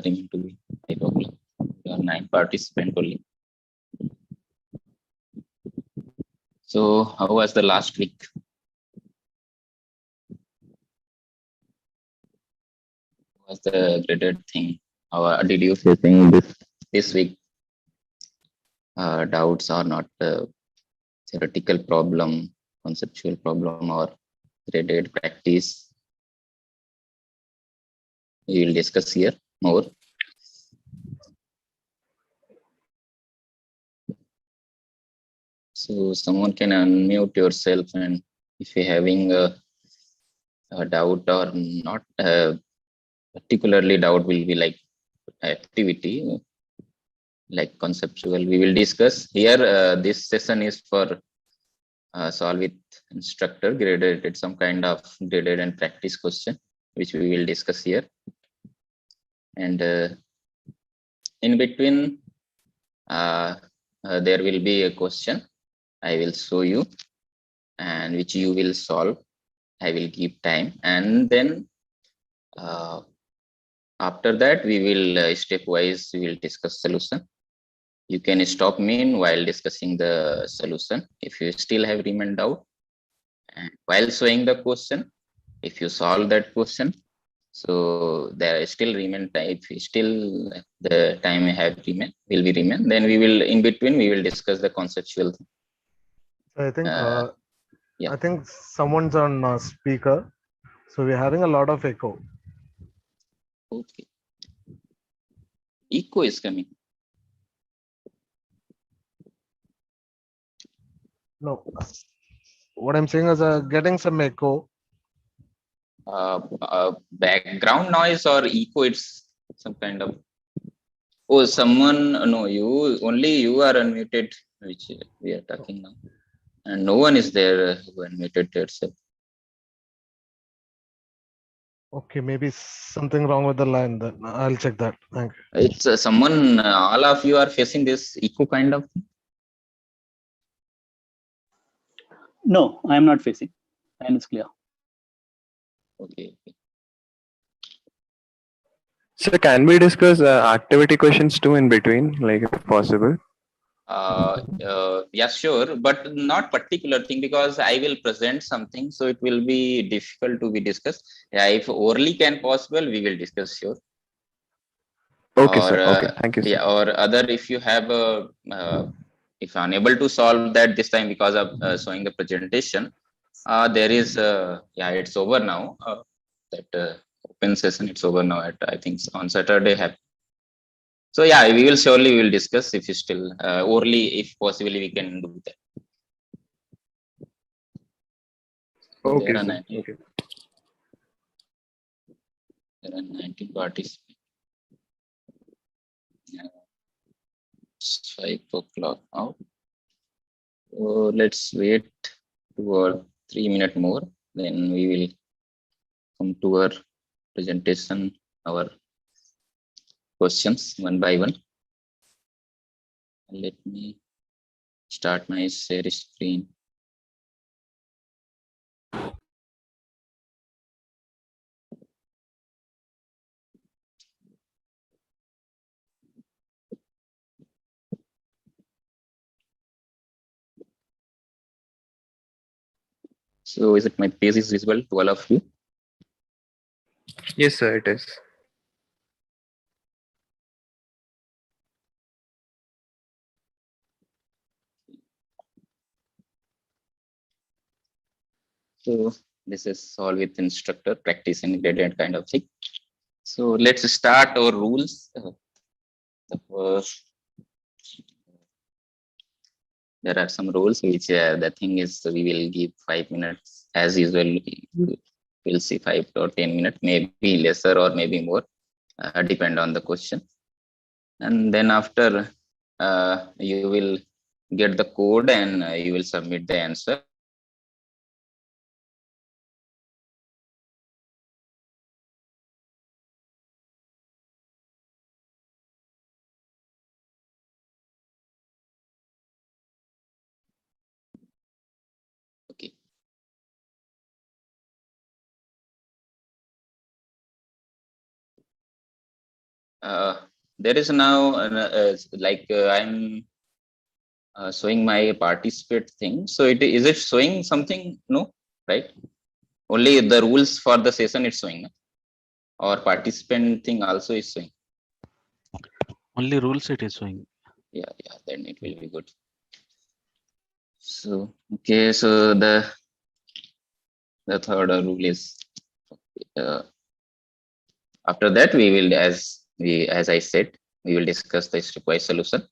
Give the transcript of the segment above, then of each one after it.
remain to be 5 o'clock. There are 9 participants only. So how was the last week? Was the graded thing? How did you facing this week? Doubts or not? Theoretical problem, conceptual problem, or graded practice? We will discuss here more. So someone can unmute yourself, and if you're having a doubt or not, particularly doubt will be like activity, like conceptual. We will discuss here. This session is for solve with instructor graded. It's some kind of graded and practice question, which we will discuss here. And in between, there will be a question I will show you, and which you will solve. I will give time, and then after that we will stepwise we will discuss solution. You can stop me while discussing the solution if you still have remained doubt, and while showing the question, if you solve that question, so there is still remain time. If still the time have remain will be remain, then we will in between we will discuss the conceptual thing. I think yeah. I think someone's on speaker, so we're having a lot of echo. Okay. Echo is coming. No, what I'm saying is getting some echo. Background noise or echo, it's some kind of. Oh, someone, no, you only you are unmuted, which we are talking now, and no one is there who unmuted yourself. Okay, maybe something wrong with the line. Then I'll check that. Thank you. It's someone. All of you are facing this echo kind of thing? No, I am not facing. Line is clear. Okay. So can we discuss activity questions too in between, like if possible? Yeah, sure, but not particular thing, because I will present something, so it will be difficult to be discussed. Yeah, if orally can possible, we will discuss, sure. Okay, Or, sir. Okay, thank you, sir. Yeah, or other, if you have if unable to solve that this time because of showing the presentation, there is yeah, it's over now. That open session, it's over now at I think on Saturday. So yeah, we will surely will discuss if you still orally, if possibly we can do that. Okay, There are sir. 19, Okay. there are 19 participants. Yeah. It's 5 o'clock now. So let's wait 2 or 3 minutes more. Then we will come to our presentation, our questions one by one. Let me start my share screen. So is it my page is visible to all of you? Yes, sir, it is. So this is all with instructor practice and gradient kind of thing. So let's start our rules. The first, there are some rules which the thing is we will give 5 minutes as usual. We'll see 5 or 10 minutes, maybe lesser or maybe more, depend on the question. And then after you will get the code and you will submit the answer. Okay. there is now I'm showing my participate thing. So is it showing something? No, right? Only the rules for the session is showing, no? Or participant thing also is showing. Only rules it is showing. Yeah, then it will be good. So okay, so the third rule is uh, after that we will, as I said, we will discuss the stepwise solution.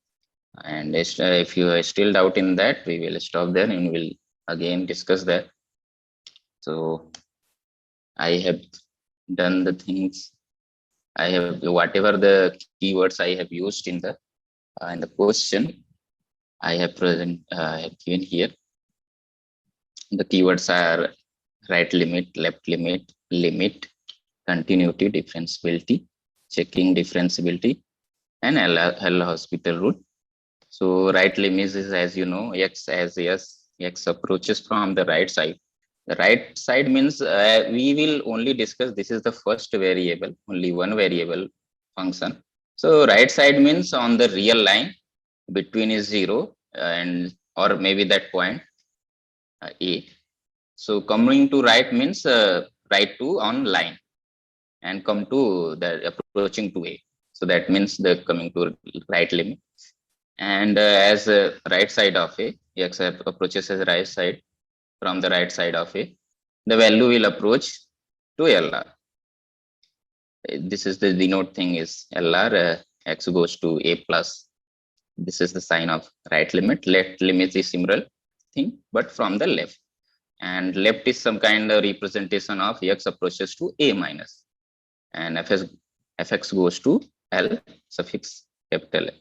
And if you are still doubt in that, we will stop there and we'll again discuss that. So I have done the things. I have whatever the keywords I have used in the question I have given here. The keywords are right limit, left limit, limit, continuity, differentiability, checking differentiability, and L'Hospital rule. So right limit is, as you know, x as yes, x approaches from the right side. The right side means we will only discuss this is the first variable, only one variable function. So right side means on the real line between is 0 and or maybe that point A. So coming to right means right to on line and come to the approaching to A. So that means the coming to right limit. And as right side of A, x approaches as right side from the right side of A, the value will approach to LR. This is the denote thing is LR, x goes to A plus. This is the sign of right limit. Left limit is similar thing, but from the left. And left is some kind of representation of x approaches to A minus. And fx goes to L suffix capital L.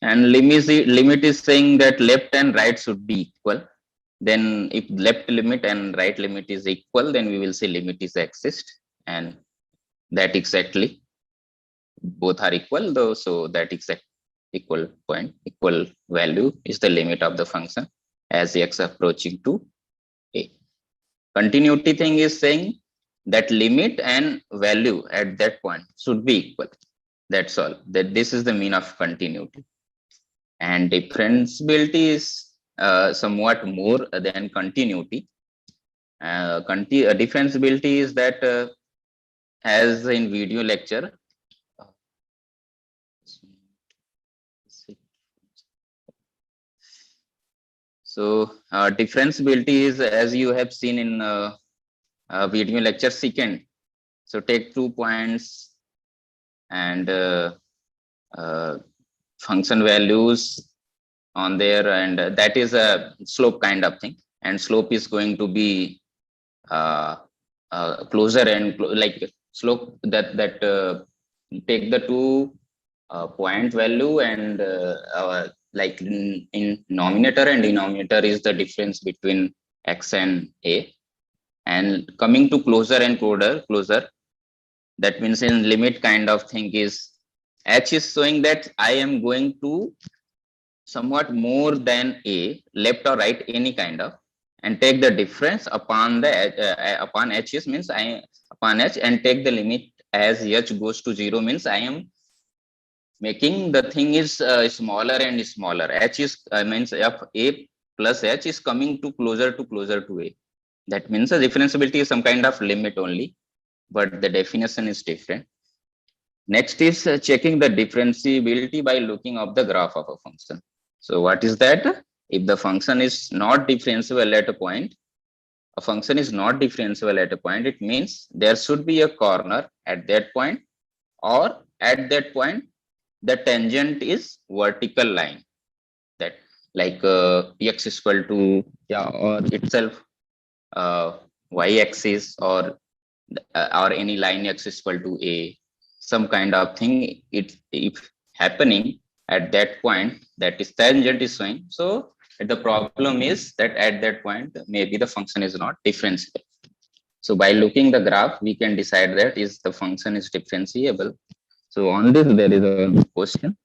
And limit is saying that left and right should be equal. Then if left limit and right limit is equal, then we will say limit is exist, and that exactly both are equal though. So that exact equal point, equal value is the limit of the function as x approaching to A. Continuity thing is saying that limit and value at that point should be equal. That's all. That this is the mean of continuity. And differentiability is somewhat more than continuity. Differentiability is that as in video lecture, so differentiability is, as you have seen in video lecture second. So take 2 points and function values on there, and that is a slope kind of thing, and slope is going to be closer and like slope that take the 2 point value and like in numerator and denominator is the difference between x and A, and coming to closer and closer, that means in limit kind of thing is h is showing that I am going to somewhat more than A, left or right, any kind of, and take the difference upon the upon h is means I upon h, and take the limit as h goes to 0 means I am making the thing is smaller and smaller. H is means f A plus h is coming to closer to A. That means the differentiability is some kind of limit only, but the definition is different. Next is checking the differentiability by looking up the graph of a function. So what is that? If the function is not differentiable at a point, a function is not differentiable at a point, it means there should be a corner at that point, or at that point the tangent is vertical line, that like x is equal to or itself y axis, or any line x is equal to A, some kind of thing. It if happening at that point, that is tangent is showing. So the problem is that at that point maybe the function is not differentiable. So by looking the graph, we can decide that is the function is differentiable. So on this there is a question.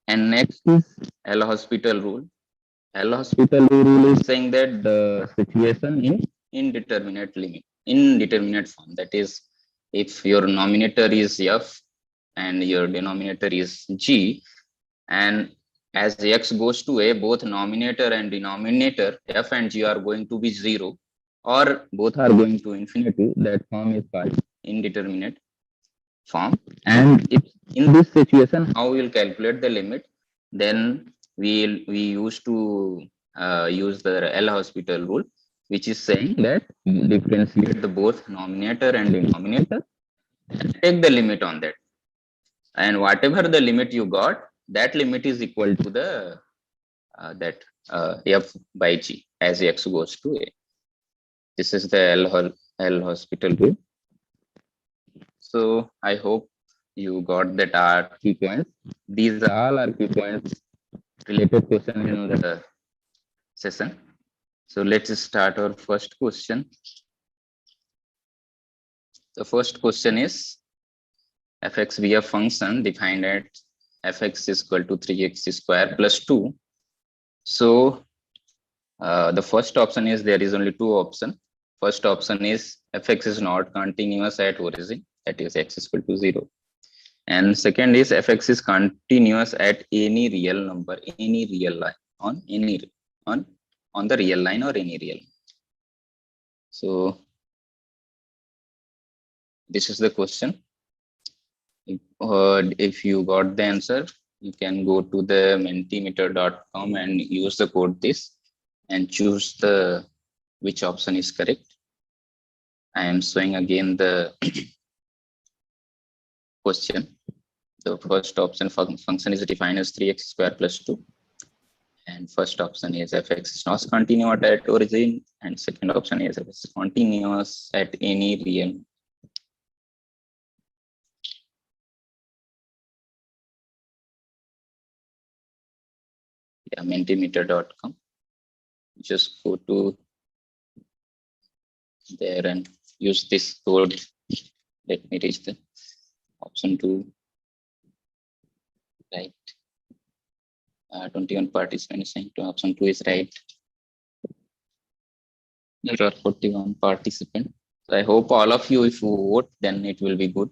And next is L'Hospital rule. L'Hospital rule is saying that the situation in indeterminate limit, indeterminate form, that is if your nominator is f and your denominator is g, and as x goes to a, both nominator and denominator f and g are going to be 0, or both are going to infinity, that form is called indeterminate form. And if in this situation, how we will calculate the limit? Then we used to use the L'Hospital rule, which is saying that differentiate the both nominator and denominator, and take the limit on that, and whatever the limit you got, that limit is equal to the that f by g as x goes to a. This is the L'Hospital rule. So I hope you got that are key points. These all are key points related question in the session. So let's start our first question. The first question is fx be a function defined at fx is equal to 3x square plus 2. So the first option is there is only two options. First option is fx is not continuous at origin, that is x is equal to 0. And second is fx is continuous at any real number, any real line, on any on the real line or any real. So this is the question. If you got the answer, you can go to the mentimeter.com and use the code this and choose the which option is correct. I am showing again the question. The first option function is defined as 3x square plus 2. And first option is fx is not continuous at origin, and second option is fx is continuous at any real. Yeah, mentimeter.com. Just go to there and use this code. Let me reach the option 2. Right. 21 participants saying to option 2 is right. There are 41 participants. So I hope all of you, if you vote, then it will be good.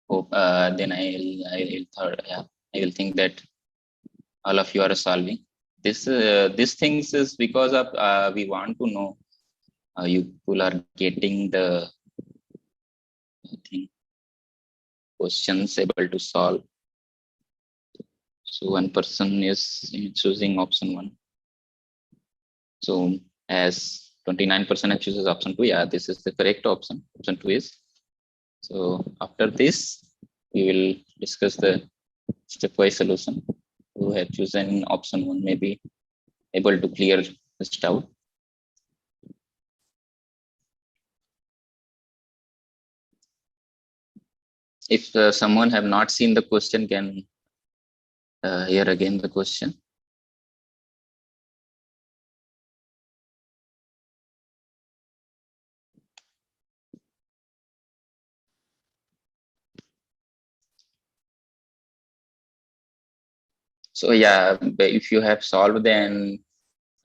Hope then I will think that all of you are solving this. This things is because of we want to know you people are getting the questions able to solve. So one person is choosing option 1. So as 29% chooses option 2, yeah, this is the correct option. Option 2 is. So after this, we will discuss the stepwise solution. Who have chosen option 1 may be able to clear this doubt. If someone have not seen the question, can hear again the question. So yeah, if you have solved, then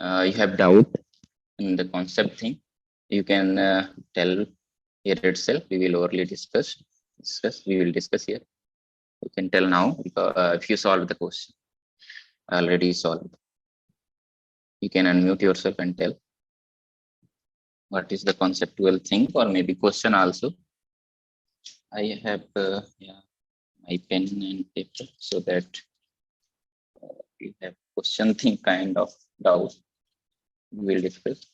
you have doubt in the concept thing, you can tell here itself. We will orally discuss. We will discuss here. You can tell now if you solve the question already solved. You can unmute yourself and tell what is the conceptual thing, or maybe question also. I have my pen and paper so that you have question thing kind of doubt. We will discuss.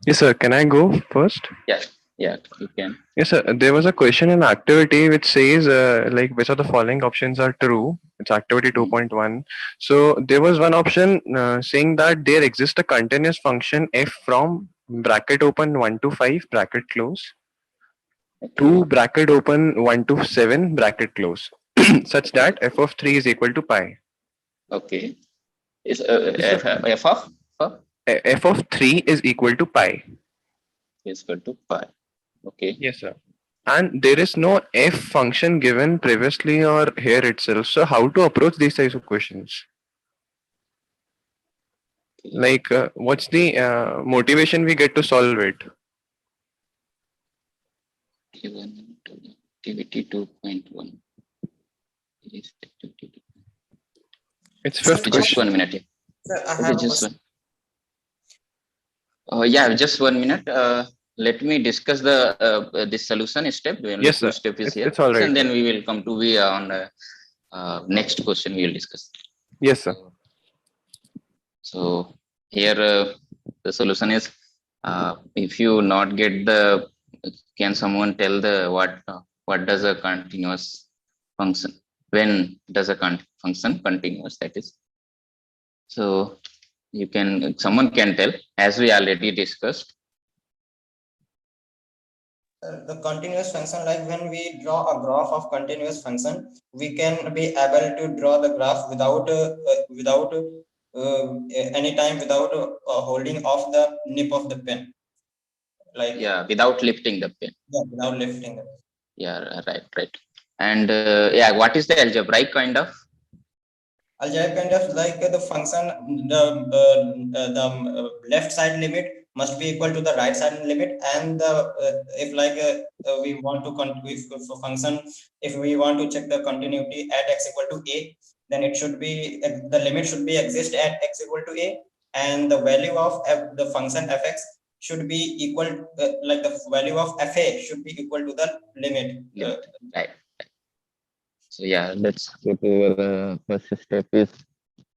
Yes, sir. Can I go first? Yeah, you can. Yes, sir. There was a question in activity which says like which of the following options are true. It's activity 2.1. So there was one option saying that there exists a continuous function f from bracket open 1 to 5 bracket close to bracket open 1 to 7 bracket close such that f of 3 is equal to pi. Okay. Is f F of 3 is equal to pi. is equal to pi. Okay. Yes, sir. And there is no f function given previously or here itself. So how to approach these types of questions? Like, what's the motivation we get to solve it? Activity 2.1. It's Sir, fifth Just question. 1 minute. sir, I Okay, have a just question. one. Yeah, just 1 minute. Let me discuss the this solution step. Only Yes, two sir. step is here, It's all right. and then we will come to be on next question. We will discuss. Yes, sir. So here the solution is if you not get the, can someone tell the what does a continuous function, when does a function continuous, that is. So you can, someone can tell, as we already discussed. The continuous function, like when we draw a graph of continuous function, we can be able to draw the graph without any time, without holding off the nip of the pen, like Yeah, without lifting the pen. without lifting it. Yeah, right. And yeah, what is the algebraic kind of? Algebraic kind of like the function, the left side limit must be equal to the right side limit, and the if like we want to if for function, if we want to check the continuity at x equal to a, then it should be the limit should be exist at x equal to a, and the value of the function fx should be equal, like the value of fa should be equal to the limit. Right. So yeah, let's go to the first step is,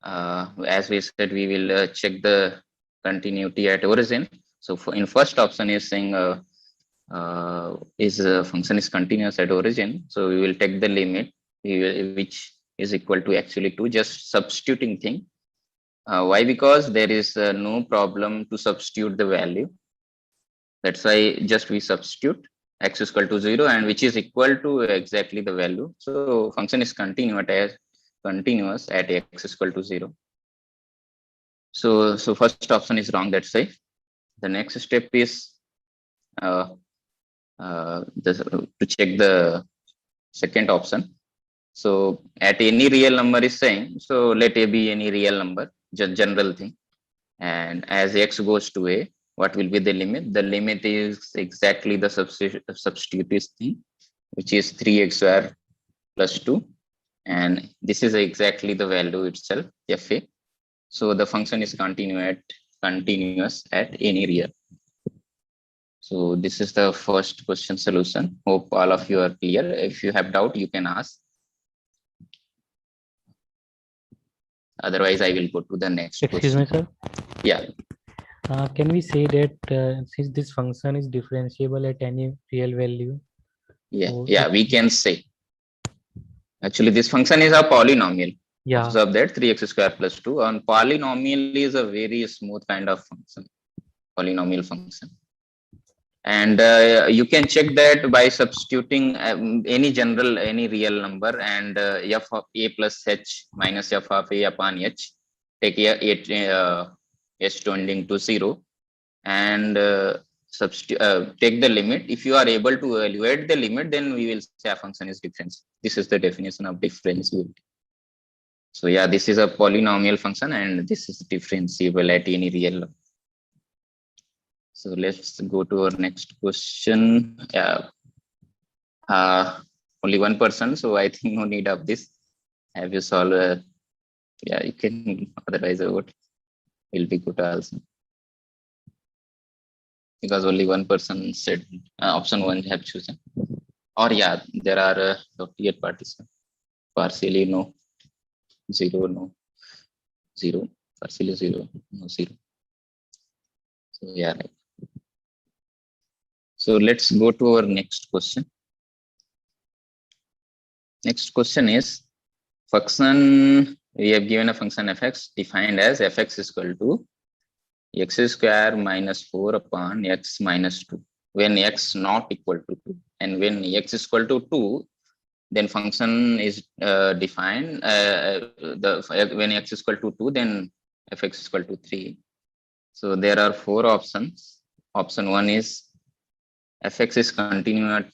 as we said, we will check the continuity at origin. So in first option is saying is function is continuous at origin. So we will take the limit which is equal to actually 2, just substituting thing. Why? Because there is no problem to substitute the value. That's why just we substitute x is equal to 0, and which is equal to exactly the value. So function is continuous at x is equal to 0. So first option is wrong. That's why the next step is uh, to check the second option. So at any real number is saying, so let a be any real number, just general thing. And as x goes to a, what will be the limit? The limit is exactly the substitutive thing, which is 3x square plus 2. And this is exactly the value itself, fa. So the function is continuous at any real. So this is the first question solution. Hope all of you are clear. If you have doubt, you can ask. Otherwise, I will go to the next Excuse question. me, sir. Yeah. Can we say that since this function is differentiable at any real value? Yeah, we can say. Actually, this function is a polynomial. Yeah. Observe that 3x square plus 2. And polynomial is a very smooth kind of function, polynomial function. And you can check that by substituting any real number, and f of a plus h minus f of a upon h, take h tending to 0, and take the limit. If you are able to evaluate the limit, then we will say a function is differentiable. This is the definition of differentiability. So yeah, this is a polynomial function, and this is differentiable at any real number. So let's go to our next question. Yeah. Only one person, so I think no need of this. Have you solved? Yeah, you can. Otherwise, a vote will be good also, because only one person said option 1 have chosen. Or yeah, there are 38 participants. Partially no, 0 no, 0, partially 0 no, 0. So yeah, right. So let's go to our next question. Next question is, function, we have given a function fx defined as fx is equal to x square minus 4 upon x minus 2 when x not equal to 2, and when x is equal to 2, then function is defined when x is equal to 2, then fx is equal to 3. So there are 4 options. Option 1 is fx is continuous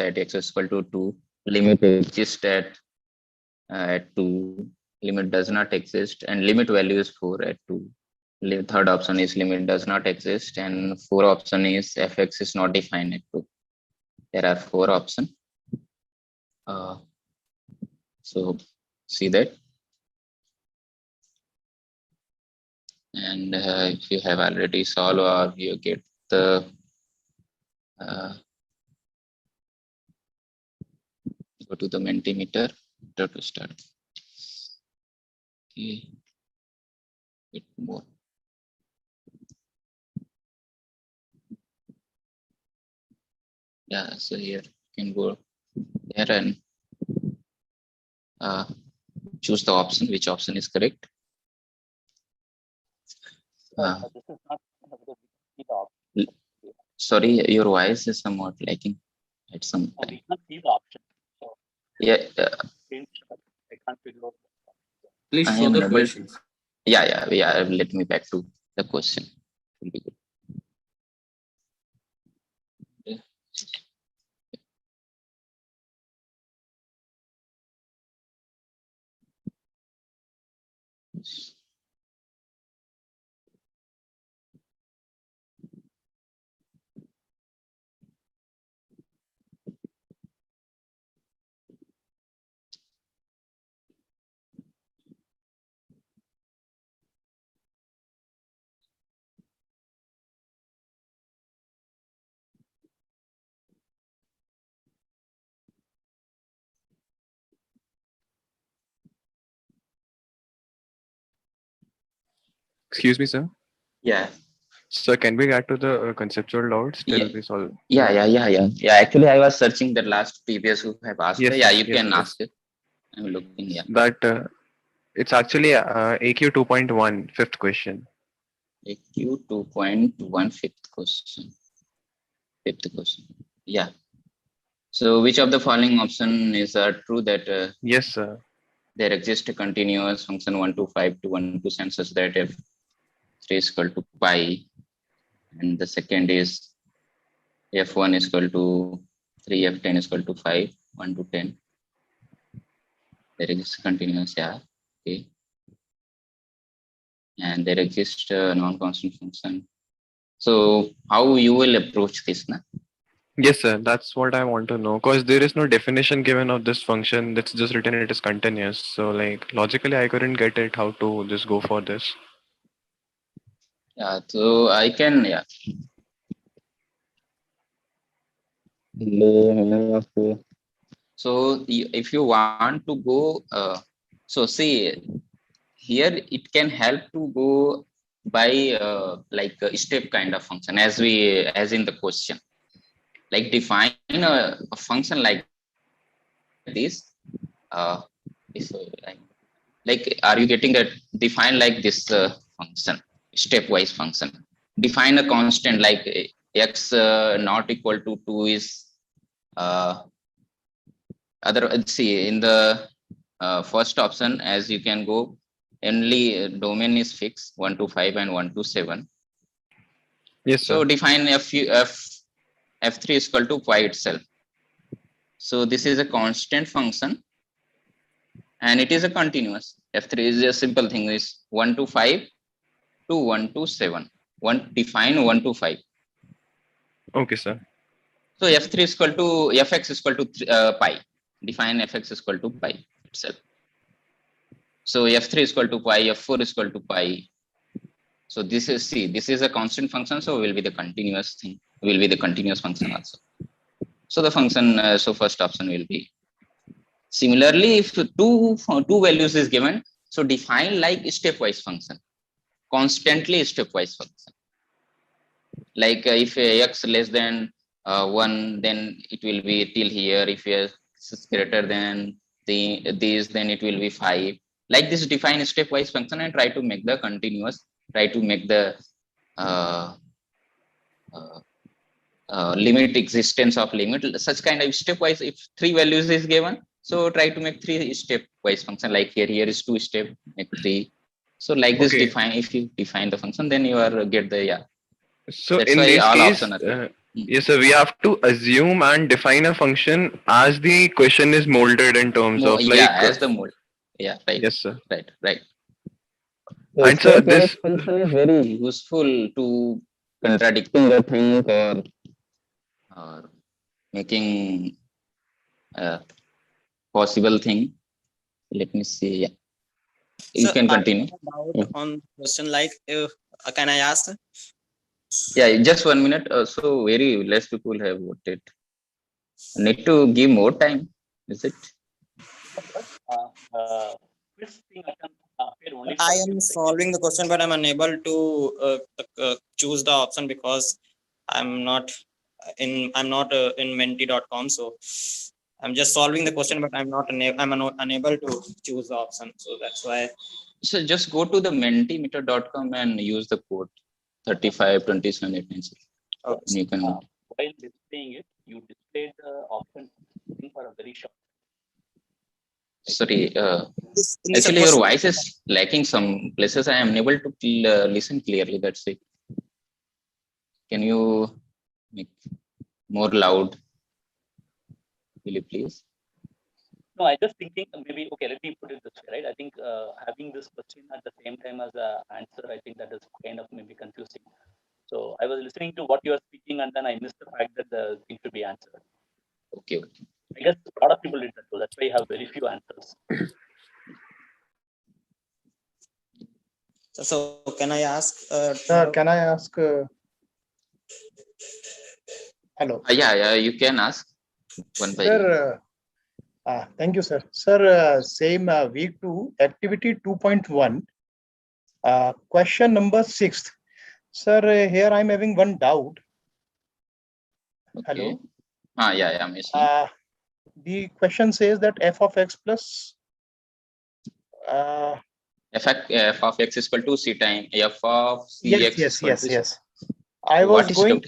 at x is equal to 2, limit exists at 2, limit does not exist, and limit value is 4 at 2. Third option is limit does not exist, and 4 option is fx is not defined at 2. There are 4 options. So see that. And if you have already solved or you get the go to the Mentimeter to start. Okay, bit more. Yeah, so here you can go there and choose the option, which option is correct. This is not the option. Sorry, your voice is somewhat lacking at some time. We can't see the option. So Yeah, I can't figure out. Please I show am the able- questions. yeah. Let me back to the question. Will be good. Excuse me, sir. Yeah. So can we get to the conceptual doubts till Yeah. we solve? Yeah. Actually, I was searching the last previous who have asked. Yes, Yeah, sir. you Yes, can sir, ask it. I'm looking. Yeah. That it's actually AQ 2.1, fifth question. AQ 2.1 fifth question. Yeah. So which of the following option is true that Yes, sir. there exists a continuous function 1 to 5 to 1 to 7 such that f 3 is equal to pi, and the second is f1 is equal to 3, f10 is equal to 5, 1 to 10. There exists continuous, yeah. Okay. And there exists a non-constant function. So how you will approach this, na? Yes, sir. That's what I want to know. Because there is no definition given of this function. That's just written it is continuous. So like logically I couldn't get it how to just go for this. Yeah, so I can, yeah. So if you want to go, so see here it can help to go by like a step kind of function as in the question, like define a function like this. If, like are you getting that? Define like this function, stepwise function. Define a constant like x not equal to 2 is see in the first option, as you can go, only domain is fixed 1 to 5 and 1 to 7. Yes, sir. So define f3 is equal to pi itself. So this is a constant function and it is a continuous. F3 is a simple thing, is 1 to 5 to 1 to 7. Define 1 to 5. Okay, sir. So f3 is equal to fx is equal to pi. Define fx is equal to pi itself. So f3 is equal to pi, f4 is equal to pi. So this is a constant function, so will be the continuous thing, will be the continuous function also. So the function, so first option will be. Similarly, if two values is given, so define like stepwise function, constantly stepwise function. Like if x less than 1, then it will be till here. If x is greater than this, then it will be 5. Like this, define stepwise function and try to make the continuous. Try to make the limit existence of limit. Such kind of stepwise. If 3 values is given, so try to make 3 stepwise function. Like here is 2 step, make 3. So like this, Okay. define. If you define the function, then you are get the So That's in why this all case, option are there. yes, sir, we have to assume and define a function as the question is molded in terms of like. as the mode. Yeah, right, Yes, sir. right. And sir, this function is very useful to contradicting the thing or making a possible thing. Let me see. Yeah, you So can I continue. have a doubt on question like if can I ask? Yeah, just 1 minute. So very less people have voted. Need to give more time. Is it? Quiz thing appear only I for am few solving the question, but I'm unable to choose the option because I'm not in menti.com. So I'm just solving the question, but unable to choose the option. So that's why. So just go to the mentimeter.com and use the code 352786. Okay. And you can. while displaying it, you displayed the option for a very short. Sorry. In this Actually, your question, voice is lacking some places. I am unable to listen clearly. That's it. Can you make more loud? Will you please? No, I just thinking maybe okay. Let me put it this way, right? I think having this question at the same time as the answer, I think that is kind of maybe confusing. So I was listening to what you are speaking, and then I missed the fact that the thing should be answered. Okay. I guess a lot of people did that too. That's why you have very few answers. so can I ask? Can I ask? Hello, Yeah, you can ask one by one. sir. Thank you, sir. Sir, same week 2, activity 2.1, question number 6. Sir, here I'm having one doubt. Hello. Okay. Yeah, I'm listening. The question says that f of x plus. F of x is equal to c time f of cx is equal to. Yes. What is doubt?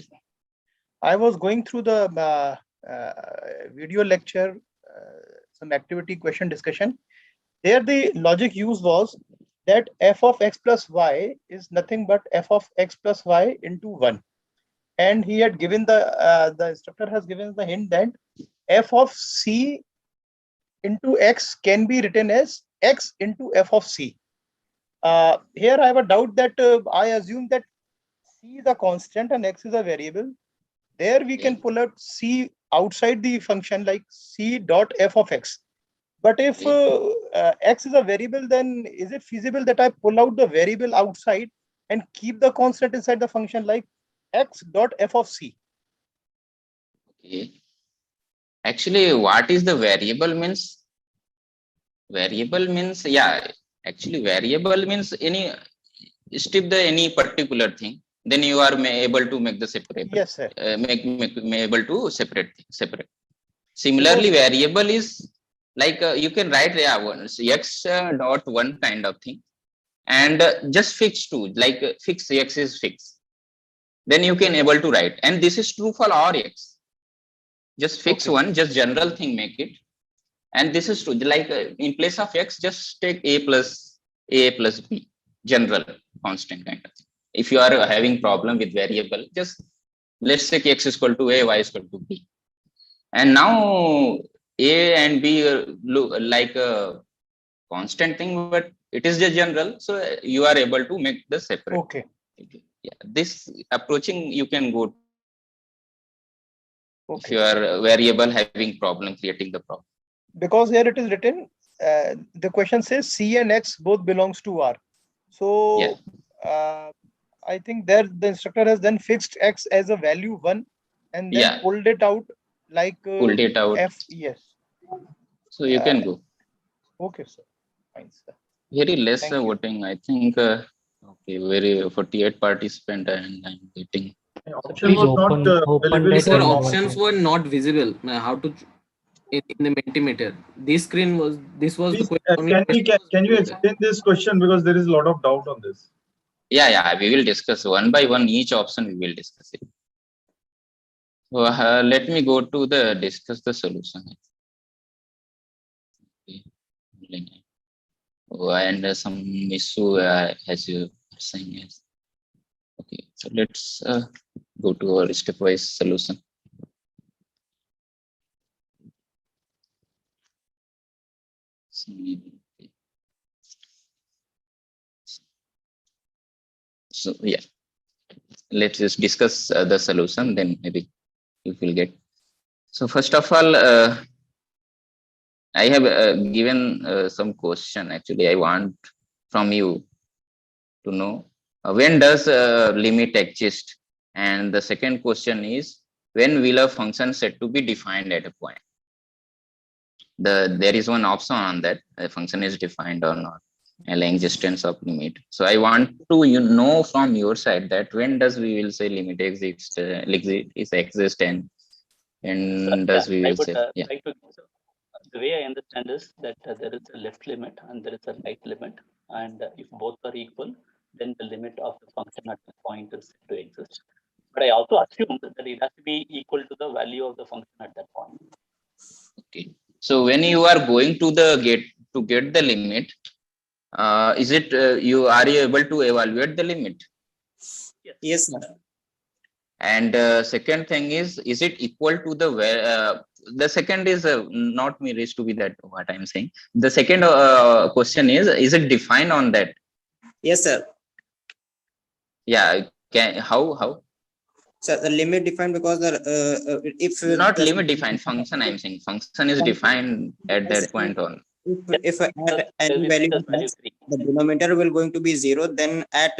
I was going through the video lecture, some activity question discussion. There the logic used was that f of x plus y is nothing but f of x plus y into 1. And he had given the instructor has given the hint that f of c into x can be written as x into f of c. Here I have a doubt that I assume that c is a constant and x is a variable. There we can pull up c outside the function like c dot f of x. But if x is a variable, then is it feasible that I pull out the variable outside and keep the constant inside the function like x dot f of c? Okay. Actually, what is the variable means? Variable means, yeah, actually variable means strip the any particular thing, then you are able to make the separate. Yes, sir. Make able to separate. Similarly, variable is like you can write x dot one kind of thing, and just fix two, like fix x is fixed. Then you can able to write, and this is true for all x. Just fix one, just general thing make it, and this is true. Like in place of x, just take a plus b, general constant kind of thing. If you are having problem with variable, just let's say x is equal to a, y is equal to b, and now a and b look like a constant thing, but it is just general, so you are able to make the separate. Okay. Yeah, this approaching you can go. Okay. If you are variable having problem creating the problem. Because here it is written, the question says c and x both belongs to R. So I think there the instructor has then fixed x as a value 1 and then pulled it out like pulled it out. f. Yes. So you can go. Okay, sir. Fine, sir. Very less Thank you. voting. I think okay, very 48 participant, and I'm getting. Please open that Sir, one options were not visible. How to in the Mentimeter? This screen was Please, the question. can you explain this question, because there is a lot of doubt on this. Yeah, we will discuss one by one each option. We will discuss it. So let me go to the discuss the solution. Okay. And some issue as you are saying. Yes. Okay, so let's go to our stepwise solution. So yeah, let's just discuss the solution, then maybe you will get. So first of all, I have given some question. Actually, I want from you to know when does limit exist, and the second question is when will a function said to be defined at a point. There is one option on that a function is defined or not, and existence of limit. So I want to know from your side that when does we will say limit exists, exist, and when does we I will would say yeah. like to. The way I understand is that there is a left limit and there is a right limit, and if both are equal, then the limit of the function at the point is said to exist. But I also assume that it has to be equal to the value of the function at that point. Okay. So when you are going to get the limit, is it are you able to evaluate the limit? Yes, sir. And second thing is it equal to the second is not me raised to be that what I'm saying. The second question is it defined on that? Yes, sir. Yeah. How? So the limit defined because if Not the limit defined function. I'm saying function is defined at that point on. if at any value of x, the denominator will going to be 0, then at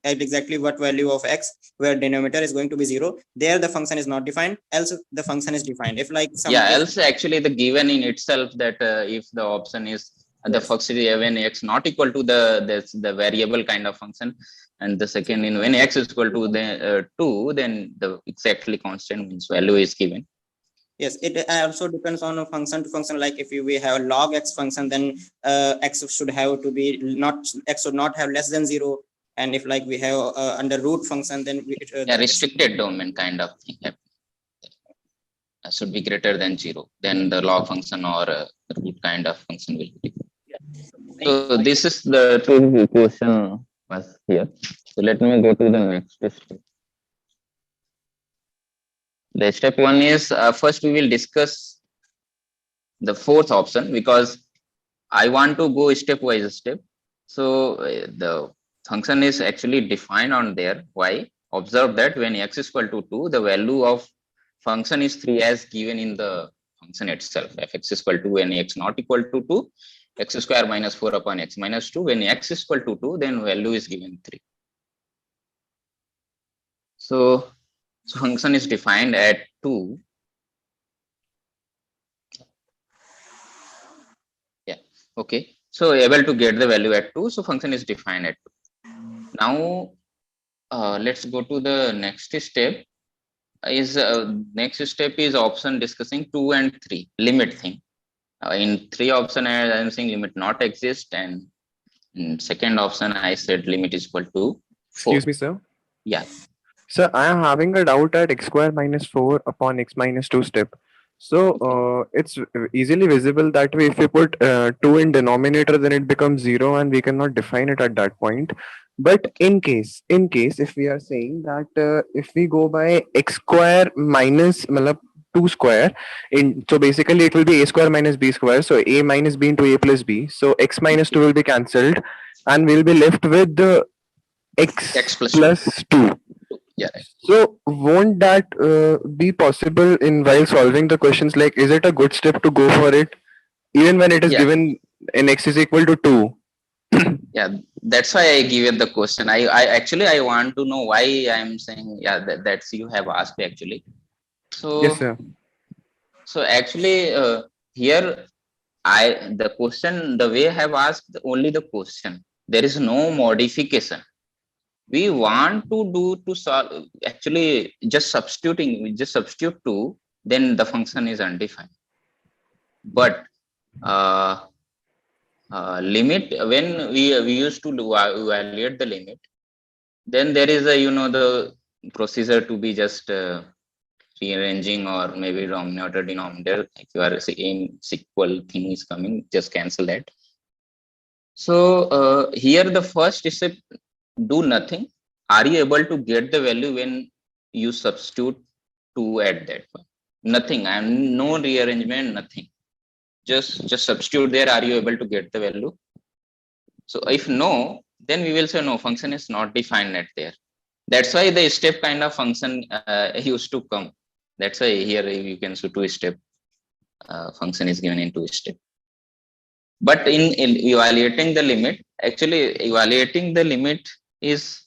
exactly what value of x where denominator is going to be 0, there the function is not defined, else the function is defined. If like some Else actually the given in itself that if the option is the first is when x not equal to the variable kind of function, and the second in when x is equal to the 2, then the exactly constant means value is given. Yes, it also depends on a function to function. Like if we have a log x function, then x should have to be x should not have less than 0. And if like we have under root function, then we restricted domain kind of thing should be greater than 0. Then the log function or root kind of function will be. So this is the two question was here. So let me go to the next step. The step one is first we will discuss the fourth option because I want to go stepwise step. So the function is actually defined on there. Why? Observe that when x is equal to 2, the value of function is 3 as given in the function itself. Fx is equal to when x not equal to 2, x square minus 4 upon x minus 2. When x is equal to 2, then value is given 3. So function is defined at 2. Yeah. Okay. So able to get the value at 2. So function is defined at 2. Now let's go to the next step. Next step is option discussing 2 and 3 limit thing. In 3 option I am saying limit not exist, and in second option I said limit is equal to 4. Excuse me, sir. Yeah. Sir, I am having a doubt at x square minus 4 upon x minus 2 step. So it's easily visible that way. If we put 2 in denominator, then it becomes 0 and we cannot define it at that point. But in case if we are saying that if we go by x square minus 2 square, so basically it will be a square minus b square. So a minus b into a plus b. So x minus 2 will be cancelled and we'll be left with the x plus 2. Yeah. So won't that be possible in while solving the questions? Like, is it a good step to go for it, even when it is given in x is equal to 2? Yeah, that's why I give you the question. I actually I want to know why I'm saying that's you have asked actually. So yes, sir. So actually here the question the way I have asked only the question. There is no modification. We want to do to solve actually just substituting. We just substitute 2, then the function is undefined. But limit when we used to evaluate the limit, then there is a the procedure to be just rearranging or maybe denominator denominator. If you are saying sequel thing is coming, just cancel that. So here the first step, do nothing. Are you able to get the value when you substitute 2 at that point? Nothing. I'm no rearrangement, nothing. Just substitute there. Are you able to get the value? So if no, then we will say no, function is not defined at there. That's why the step kind of function used to come. That's why here you can see two step function is given in two step. But in evaluating the limit, actually evaluating the limit is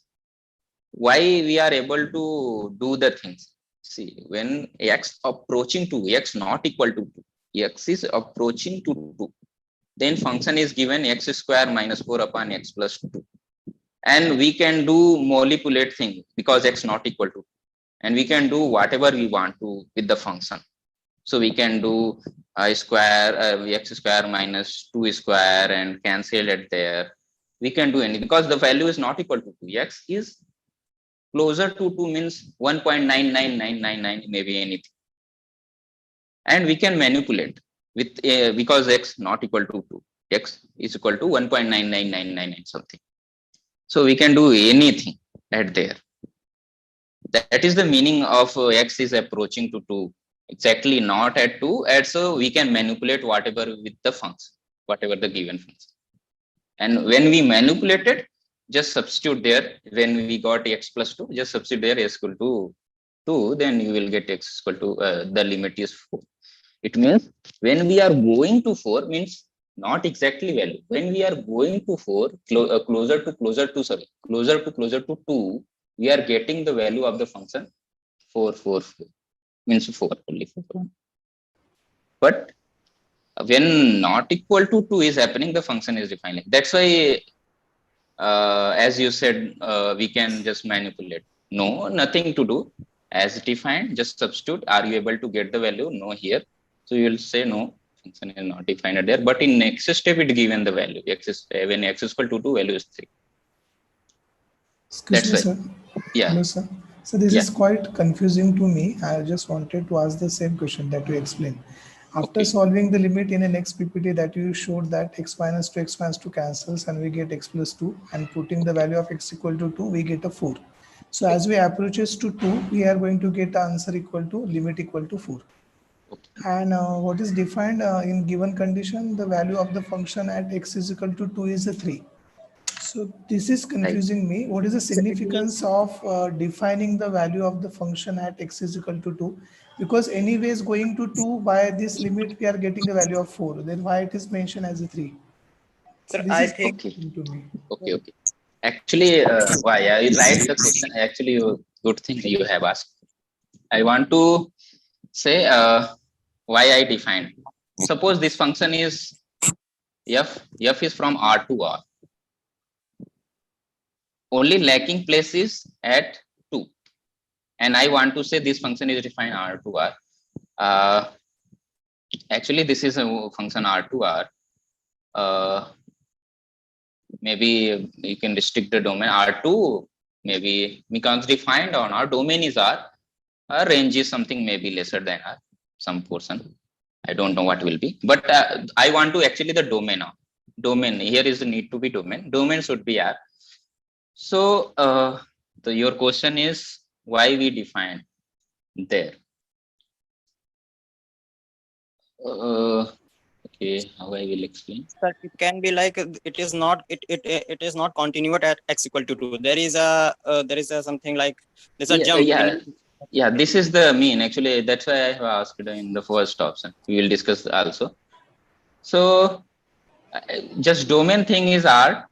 why we are able to do the things. See, when x approaching to x not equal to 2, x is approaching to 2, then function is given x square minus 4 upon x plus 2. And we can do manipulate thing because x not equal to 2. And we can do whatever we want to with the function. So we can do x square minus 2 square and cancel it there. We can do any because the value is not equal to 2. X is closer to 2 means 1.99999 maybe anything. And we can manipulate with because x not equal to 2. X is equal to 1.99999 something. So we can do anything at there. That is the meaning of x is approaching to 2. Exactly not at 2. And so we can manipulate whatever with the function, whatever the given function. And when we manipulate it, just substitute there. When we got x plus 2, just substitute there x equal to 2. Then you will get x equal to the limit is 4. It means when we are going to 4 means not exactly value. When we are going to 4, closer to 2, we are getting the value of the function 4 means 4 only 4. But when not equal to 2 is happening, the function is defined. That's why as you said, we can just manipulate. No, nothing to do. As defined, just substitute. Are you able to get the value? No here. So you will say no, function is not defined there. But in next step, it given the value. When x is equal to 2, value is 3. Excuse me, sir. Yeah. Hello, sir. So this is quite confusing to me. I just wanted to ask the same question that you explained. After solving the limit in the next PPT that you showed that x minus 2, x minus 2 cancels and we get x plus 2, and putting the value of x equal to 2, we get a 4. So as we approaches to 2, we are going to get the answer equal to limit equal to 4. And what is defined in given condition, the value of the function at x is equal to 2 is a 3. So this is confusing me. What is the significance of defining the value of the function at x is equal to 2? Because anyways going to 2 by this limit we are getting a value of 4. Then why it is mentioned as a 3? Sir, This I is think confusing to me. Okay. Actually, why I write the question. Actually, good thing you have asked. I want to say why I defined. Suppose this function is f is from R to R. Only lacking place is at 2. And I want to say this function is defined R to R. Actually, this is a function R to R. Maybe you can restrict the domain R2, maybe becomes defined on our domain is R. Our range is something maybe lesser than R, some portion. I don't know what will be, but I want to actually the domain now. Domain here is the need to be domain. Domain should be R. So your question is why we define there. Okay, how I will explain. Sir, it can be like it is not continuous at x equal to 2. There is a something like there's a jump. Yeah, this is the mean. Actually, that's why I have asked in the first option. We will discuss also. So just domain thing is R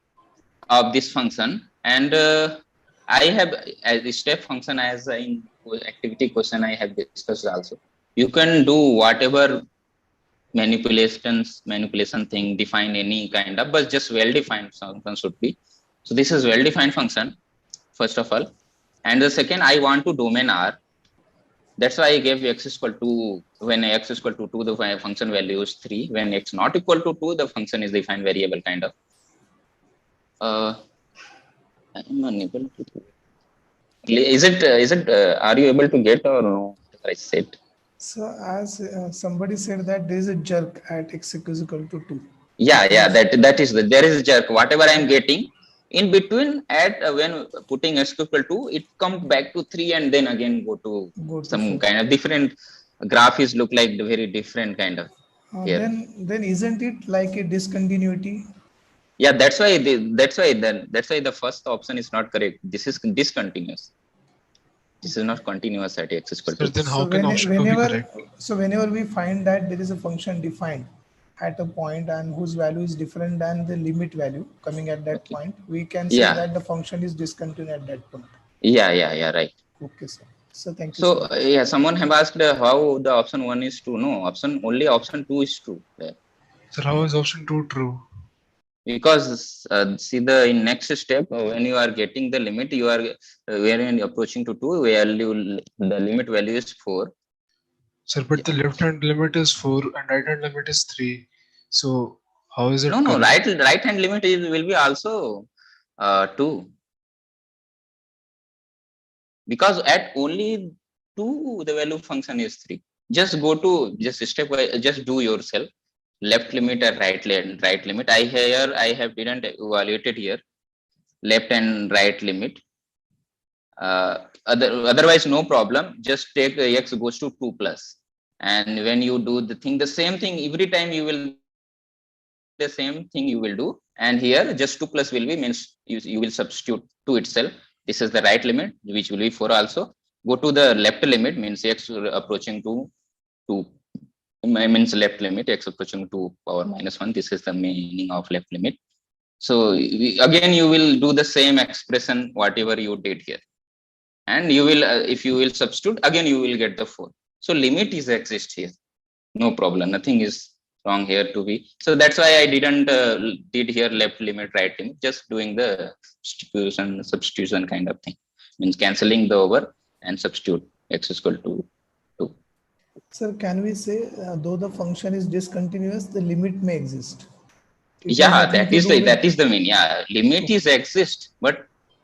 of this function, and I have as a step function as in activity question I have discussed also. You can do whatever manipulation thing, define any kind of, but just well-defined function should be. So this is well-defined function, first of all. And the second, I want to domain R. That's why I gave x is equal to, when x is equal to 2, the function value is 3. When x not equal to 2, the function is defined variable kind of. I'm unable to. Is it? Are you able to get or no? I said. So as somebody said that there is a jerk at x is equal to 2. Yeah. That is there is a jerk. Whatever I am getting in between at when putting x equal to, it comes back to 3 and then again go to some 4. Kind of different graph is look like very different kind of. Then isn't it like a discontinuity? Yeah, that's why the first option is not correct. This is discontinuous. This is not continuous at x equal Sir, to. then how So can option 2 be correct? whenever we find that there is a function defined at a point and whose value is different than the limit value coming at that Okay. point, we can say Yeah. that the function is discontinuous at that point. Yeah, right. Okay, sir. So thank you So so much. yeah, someone have asked how the option 1 is true. No, only option 2 is true there. Sir, how is option 2 true? Because see the in next step when you are getting the limit, you are when approaching to 2 value, the limit value is 4. Sir, but the left hand limit is 4 and right hand limit is 3. So how is it No, correct? right hand limit will be also 2. Because at only 2 the value function is 3. Just go to just step by just do yourself. Left limit and right limit. I have didn't evaluated here left and right limit. Otherwise no problem. Just take x goes to 2 plus, and when you do the thing, the same thing every time you will the same thing you will do. And here just 2 plus will be means you will substitute 2 itself. This is the right limit, which will be 4 also. Go to the left limit, means x approaching to 2 means left limit, x approaching to power minus 1. This is the meaning of left limit. So again you will do the same expression whatever you did here, and you will if you will substitute again you will get the 4. So limit is exist here, no problem, nothing is wrong here to be. So that's why I didn't did here left limit right limit, just doing the substitution kind of thing, means cancelling the over and substitute x is equal to 2. Sir, can we say though the function is discontinuous, the limit may exist? It has Yeah, nothing that to is do with- the mean. Yeah, limit is exist, but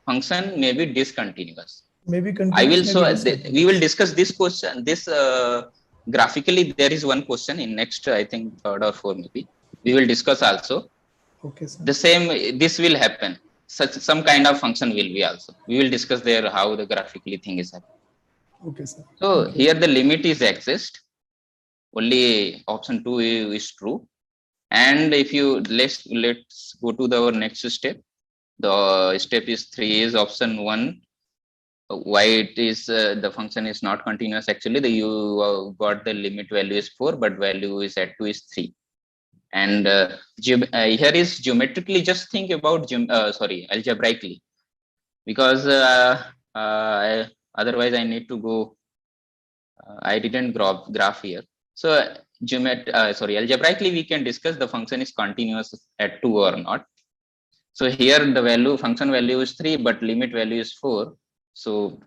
function may be discontinuous. Maybe I continuous, will maybe so discontinuous. we will discuss this question. This graphically there is one question in next I think 3rd or 4th maybe. We will discuss also. Okay, sir. The same this will happen. Such some kind of function will be also. We will discuss there how the graphically thing is happening. Okay, sir. So here the limit is exist. Only option 2 is true. And if you let's go to our next step. The step is 3 is option 1. Why it is the function is not continuous? Actually, you got the limit value is 4, but value is at 2 is 3. And here is geometrically. Just think about algebraically, because otherwise I need to go. I didn't graph here. So algebraically we can discuss the function is continuous at 2 or not. So here the function value is 3, but limit value is 4. So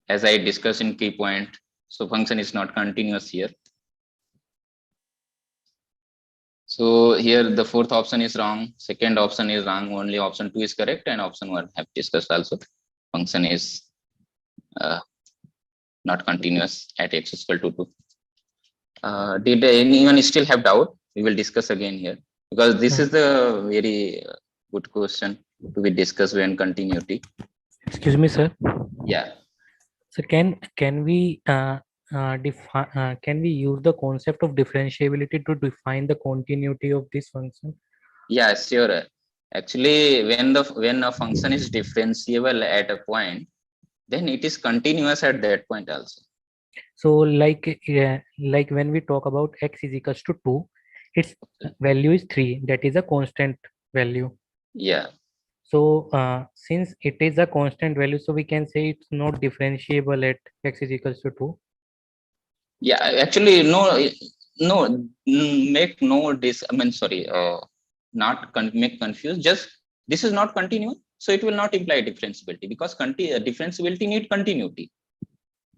as I discussed in key point, so function is not continuous here. So here the 4th option is wrong, 2nd option is wrong, only option 2 is correct, and option 1 have discussed also. Function is not continuous at x is equal to 2. Did anyone still have doubt? We will discuss again here, because this is the very good question to be discussed when continuity. Excuse me, sir. Yeah. So can we can we use the concept of differentiability to define the continuity of this function? Yeah, sure. Actually, when a function is differentiable at a point, then it is continuous at that point also. So like when we talk about x is equals to 2, its value is 3. That is a constant value. Yeah. So since it is a constant value, so we can say it's not differentiable at x is equals to 2. Yeah, actually, make no this. I mean, sorry, not make confused. Just this is not continuous, so it will not imply differentiability, because differentiability need continuity.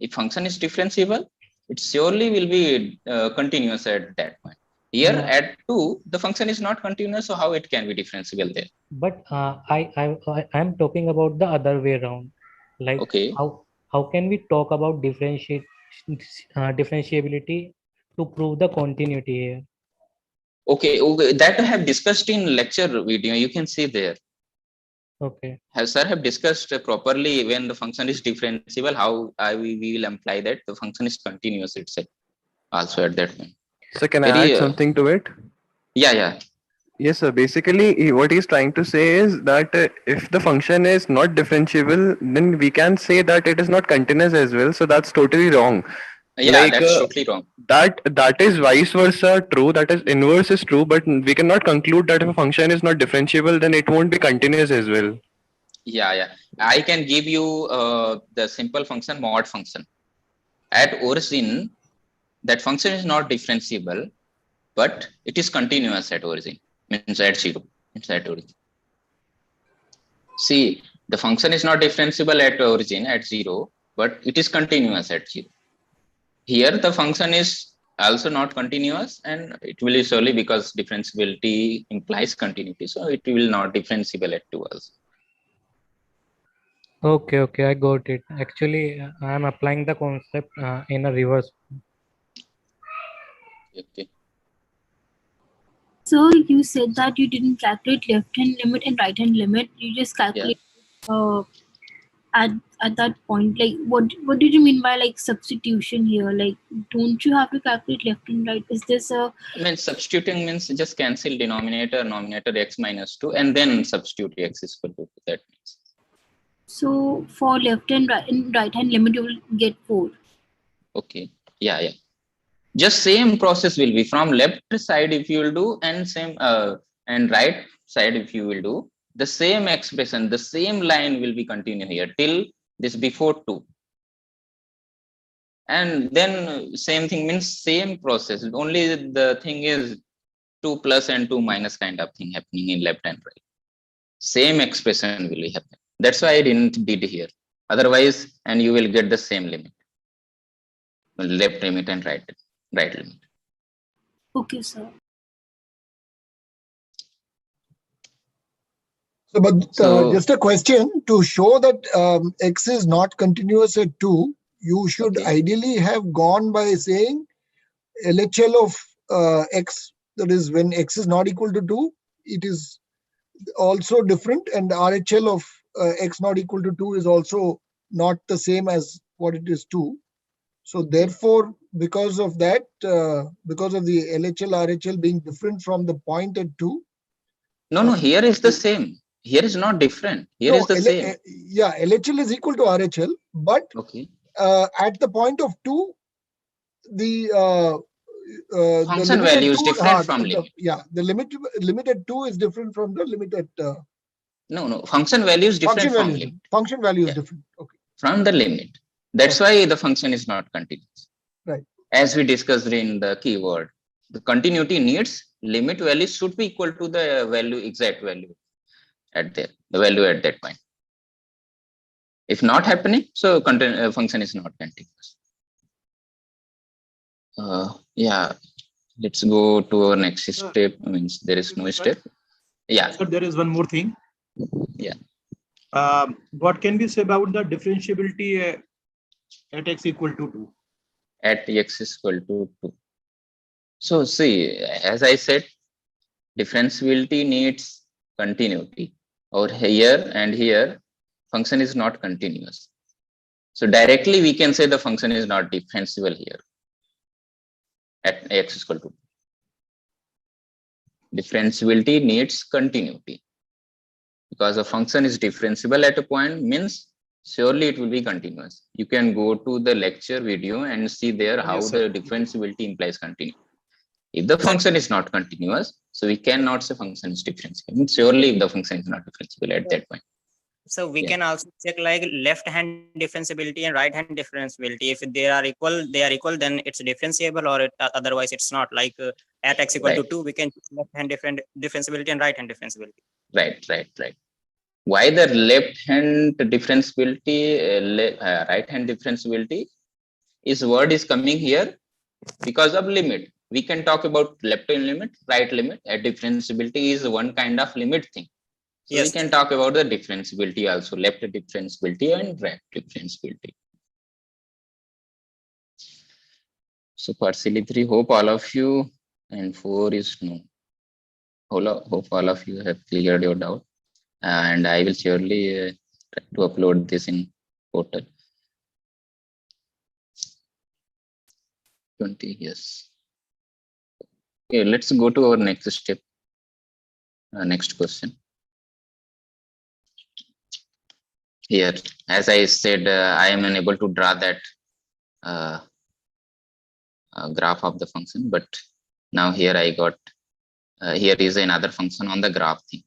If function is differentiable, it surely will be continuous at that point. Here at 2, the function is not continuous, so how it can be differentiable there? But I'm talking about the other way around. Like how can we talk about differentiability to prove the continuity here? Okay, that I have discussed in lecture video. You can see there. Okay. Sir have discussed properly when the function is differentiable, how we will imply that the function is continuous itself also at that point. So can I add something to it? Yeah. Yes, sir. Basically, what he's trying to say is that if the function is not differentiable, then we can say that it is not continuous as well. So that's totally wrong. Yeah, that's totally wrong. That is vice versa true. That is inverse is true, but we cannot conclude that if a function is not differentiable, then it won't be continuous as well. Yeah. I can give you the simple function mod function. At origin, that function is not differentiable, but it is continuous at origin, means at 0. It's at origin. See, the function is not differentiable at origin at 0, but it is continuous at 0. Here the function is also not continuous, and it will be solely because differentiability implies continuity, so it will not differentiable at 2 also. Okay, I got it. Actually, I am applying the concept in a reverse. Okay. So you said that you didn't calculate left hand limit and right hand limit. You just calculate at that point. Like what did you mean by like substitution here? Like don't you have to calculate left and right? Is this a I mean, substituting means just cancel denominator x minus 2 and then substitute x is equal to 2. That means. so for left and right hand limit you will get 4. Okay. Yeah. Just same process will be from left side if you will do, and same and right side if you will do, the same expression, the same line will be continue here till this before 2. And then same thing means same process. Only the thing is 2 plus and 2 minus kind of thing happening in left and right. Same expression will be happening. That's why I didn't did here. Otherwise, and you will get the same limit. Left limit and right limit. Okay, sir. So, just a question to show that x is not continuous at 2. You should ideally have gone by saying LHL of x, that is when x is not equal to 2, it is also different, and RHL of x not equal to 2 is also not the same as what it is 2. So therefore, because of that, because of the LHL, RHL being different from the point at 2. No, here is the same. Here is not different. Here is the same. Yeah, LHL is equal to RHL, but at the point of 2, the function value is different from limit. Yeah, the limit at 2 is different from the limit at. No, function value is different from limit. Function value is different. Okay. From the limit. That's why the function is not continuous. Right. As we discussed in the keyword, the continuity needs limit value should be equal to the value, exact value at there, the value at that point. If not happening, so function is not continuous. Yeah, let's go to our next step. Means there is no step. Yeah. So there is one more thing. Yeah. What can we say about the differentiability at x equal to 2? At x is equal to 2. So see, as I said, differentiability needs continuity. Or here and here, function is not continuous. So directly we can say the function is not differentiable here at x is equal to 2. Differentiability needs continuity. Because a function is differentiable at a point means surely it will be continuous. You can go to the lecture video and see there how the differentiability implies continuity. If the function is not continuous, so we cannot say function is differentiable. I mean, surely if the function is not differentiable at that point. So we can also check like left hand differentiability and right hand differentiability. If they are equal, then it's differentiable, or otherwise it's not. Like at x equal to 2, we can choose left hand differentiability and right hand differentiability. Right. Why the left hand differentiability, right hand differentiability is word is coming here because of limit. We can talk about left hand limit, right limit. Differentiability is one kind of limit thing. So we can talk about the differentiability also, left differentiability and right differentiability. So partially 3, hope all of you, and 4 is no. Hope all of you have cleared your doubt, and I will surely try to upload this in portal. 20, yes. Okay, let's go to our next step. Next question. Here, as I said, I am unable to draw that graph of the function, but now here I got, here is another function on the graph thing.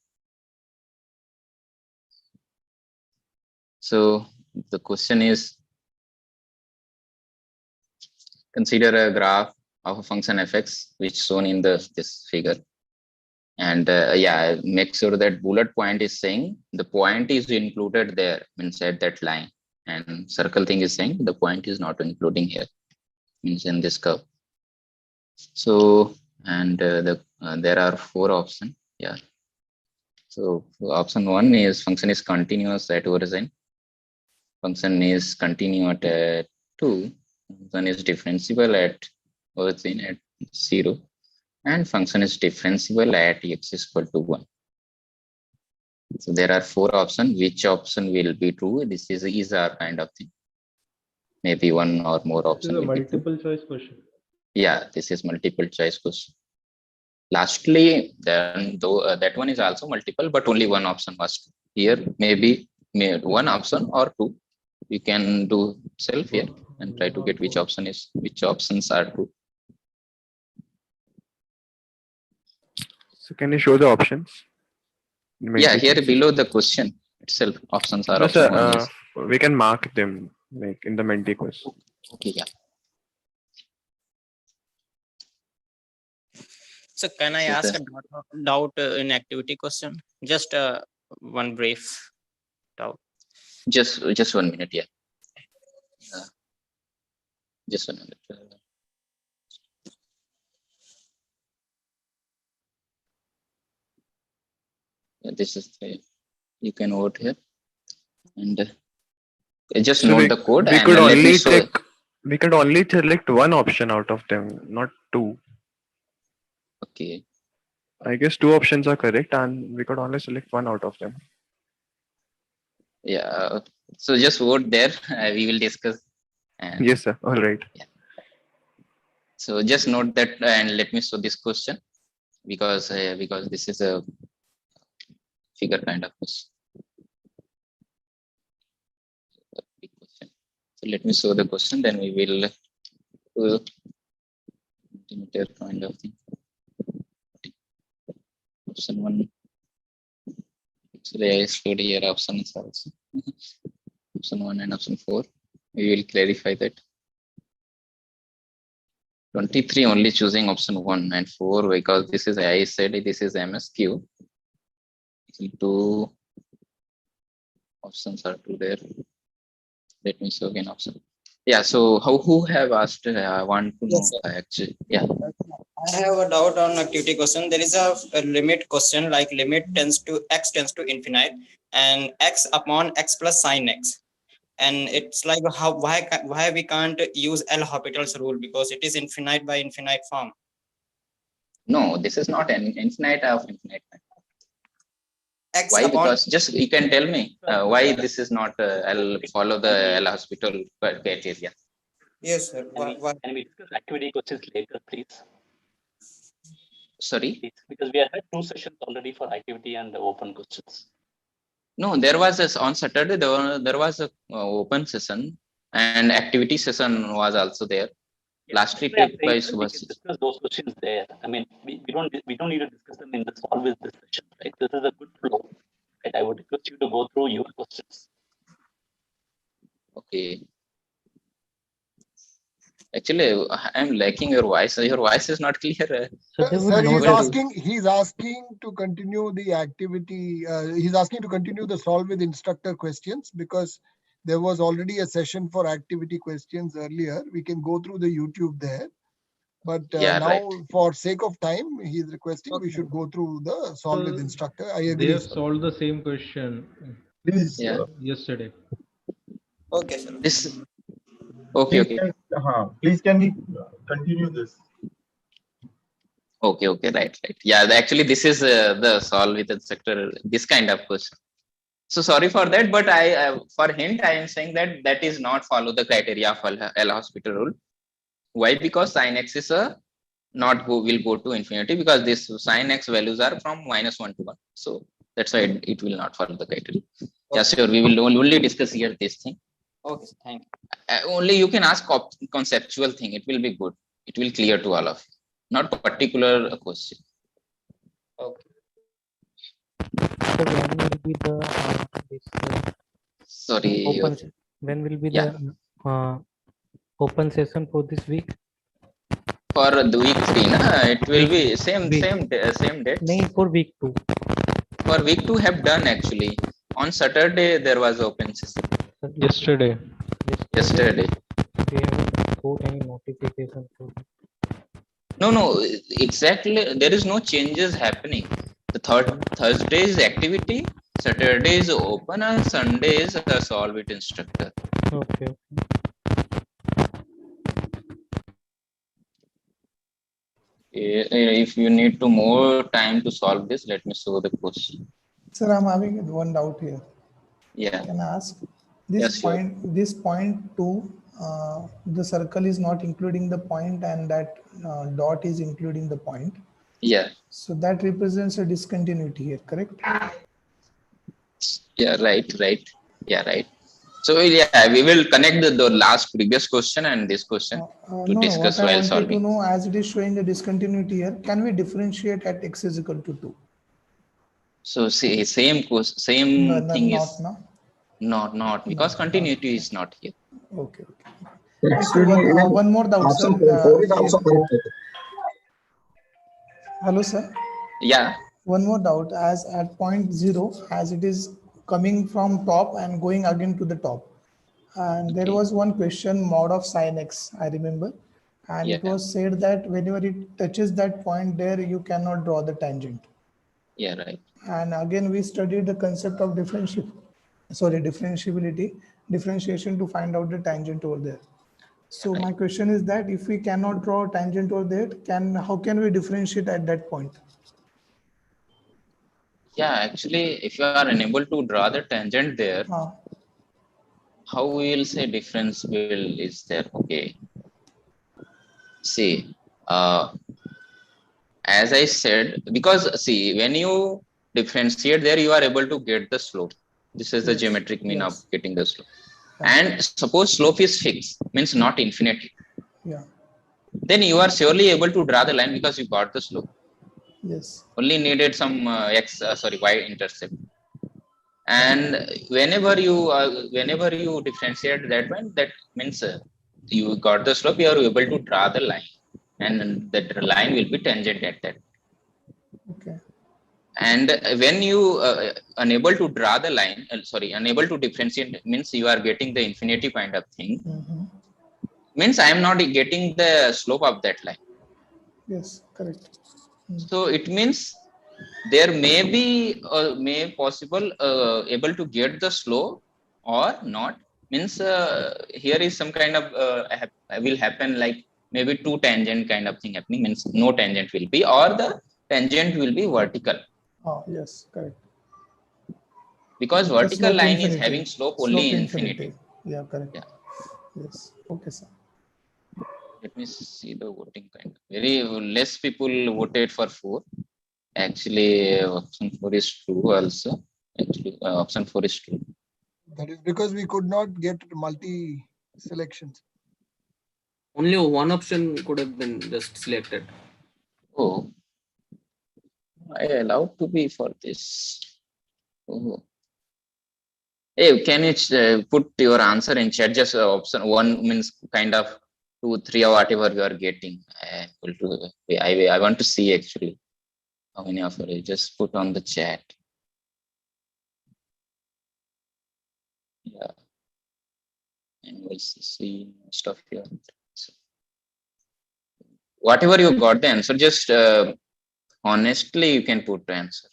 So the question is, consider a graph of a function fx, which shown in this figure. And yeah, make sure that bullet point is saying the point is included there, means at that line, and circle thing is saying the point is not including here, means in this curve. So, and there are 4 options. Yeah. So option 1 is function is continuous at origin. Function is continuous at 2. Function is differentiable at origin at 0. And function is differentiable at x is equal to 1. So there are 4 options. Which option will be true? This is our kind of thing. Maybe one or more option. This is a multiple choice question. Yeah, this is multiple choice question. Lastly, then though that one is also multiple, but only one option was true. Here maybe one option or 2. You can do self here and try to get which options are true. So can you show the options? Yeah, here below the question itself, options are No, option sir, 1 is. we can mark them like in the Menti question. Okay, yeah. So can I ask a doubt in activity question? Just one brief doubt. Just 1 minute, yeah. Just 1 minute. Yeah, this is you can vote here, and just So note the code. We and could let me only show. we could only select one option out of them, not 2. Okay. I guess 2 options are correct, and we could only select one out of them. Yeah. So just vote there. We will discuss. And Yes, sir. All right. yeah. So just note that, and let me show this question, because this is a figure kind of question. Big question. So let me show the question, then we will kind of thing. Option 1. Actually, I showed here options also. Option 1 and option 4. We will clarify that. 23 only choosing option 1 and 4, because this is, I said this is MSQ. 2 options are two there. Let me show again option. Yeah, so who have asked? I want to know, actually. Yeah. I have a doubt on activity question. There is a limit question, like limit x tends to infinite and x upon x plus sine x. And it's like why we can't use L'Hopital's rule, because it is infinite by infinite form. No, this is not an infinite of infinite. X why? upon Because just you can tell me why this is not. I'll follow the L'Hopital criteria. Yes, sir. Can we discuss activity questions later, please? Sorry? Please, because we have had 2 sessions already for activity and open questions. No, there was on Saturday, there was a open session, and activity session was also there. Yeah, Lastly, took by Subhas. We can discuss those questions there. I mean, we don't need to discuss them in the solve with this session, right? This is a good flow. Right? I would request you to go through your questions. Okay. Actually, I'm lacking your voice. Your voice is not clear. Sir, he's asking to continue the activity. He's asking to continue the solve with instructor questions, because there was already a session for activity questions earlier. We can go through the YouTube there. But Yeah, now, right. for sake of time, he's requesting we should go through the solve with instructor. I agree. They have solved the same question yesterday. Okay, sir. This. Okay, okay. Please can we continue this? Okay, right. Yeah, actually, this is the solve with instructor, this kind of question. So sorry for that, but for hint, I am saying that is not follow the criteria of L'Hopital rule. Why? Because sin x is a not go will go to infinity because this sin x values are from -1 to 1. So that's why it will not follow the criteria. Yeah, sure. We will only discuss here this thing. Okay, thank you. Only you can ask conceptual thing. It will be good. It will clear to all of you. Not particular question. Okay. So when will be the this Sorry. when will be Yeah. the open session for this week? For the week 3, it will be same date. No, for week 2. For week 2 have done actually. On Saturday there was open session. Yesterday. Yesterday. We haven't got any notification for it. No, exactly. There is no changes happening. The Thursday is activity, Saturday is open, and Sunday is solve with instructor. Okay. If you need to more time to solve this, let me show the question. Sir, I'm having one doubt here. Yeah. Can I ask? This Yes, sure. this point 2, the circle is not including the point and that dot is including the point. Yeah. So that represents a discontinuity here, correct? Yeah, right. Yeah, right. So yeah, we will connect the last previous question and this question to discuss what I while wanted solving. to know, as it is showing the discontinuity here, can we differentiate at x is equal to 2? So see, same thing is not because continuity is not here. Okay. Excuse So me, even one more doubt, sir. option 4 is also correct. Hello, sir. Yeah. One more doubt, as at point 0, as it is coming from top and going again to the top. And there was one question, mod of sin x, I remember. And it was said that whenever it touches that point there, you cannot draw the tangent. Yeah, right. And again, we studied the concept of differentiation to find out the tangent over there. So my question is that if we cannot draw a tangent over there, how can we differentiate at that point? Yeah, actually, if you are unable to draw the tangent there, how we will say difference is there? Okay. See, as I said, because see, when you differentiate there, you are able to get the slope. This is the geometric mean of getting the slope. And suppose slope is fixed, means not infinity. Yeah. Then you are surely able to draw the line because you got the slope. Yes. Only needed some y intercept. And whenever you differentiate that one, that means you got the slope, you are able to draw the line, and that line will be tangent at that. Okay. And when you unable to draw the line, unable to differentiate, means you are getting the infinity kind of thing. Means I am not getting the slope of that line. Yes, correct. So it means there may be possible able to get the slope or not. Means here is some kind of will happen, like maybe two tangent kind of thing happening. Means no tangent will be, or the tangent will be vertical. Oh, yes, correct. Because vertical line is having slope only infinity. Yeah, correct. Yeah. Yes. Okay, sir. Let me see the voting kind. Very less people voted for 4. Actually, option 4 is true also. Actually, option 4 is true. That is because we could not get multi selections. Only one option could have been just selected. Oh, I allowed to be for this. Oh. Hey, can you put your answer in chat? Just option 1 means kind of 2, 3 or whatever you are getting. I want to see actually how many of you just put on the chat. Yeah. And we'll see most of your answer. Whatever you got the answer, just honestly you can put the answer.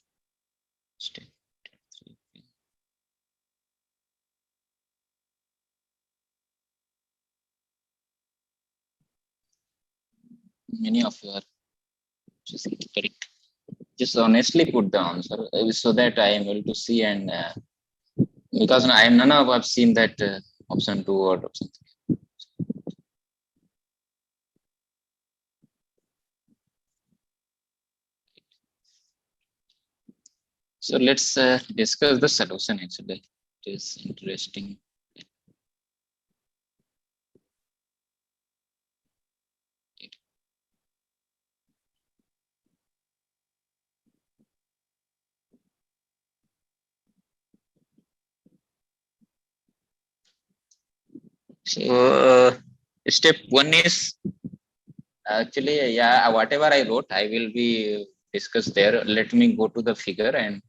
Many of you are just correct. Just honestly put the answer so that I am able to see, and because I am none of I've seen that option 2 or option 3. So let's discuss the solution. Actually, it is interesting. So step one is actually, yeah, whatever I wrote, I will be discussed there. Let me go to the figure and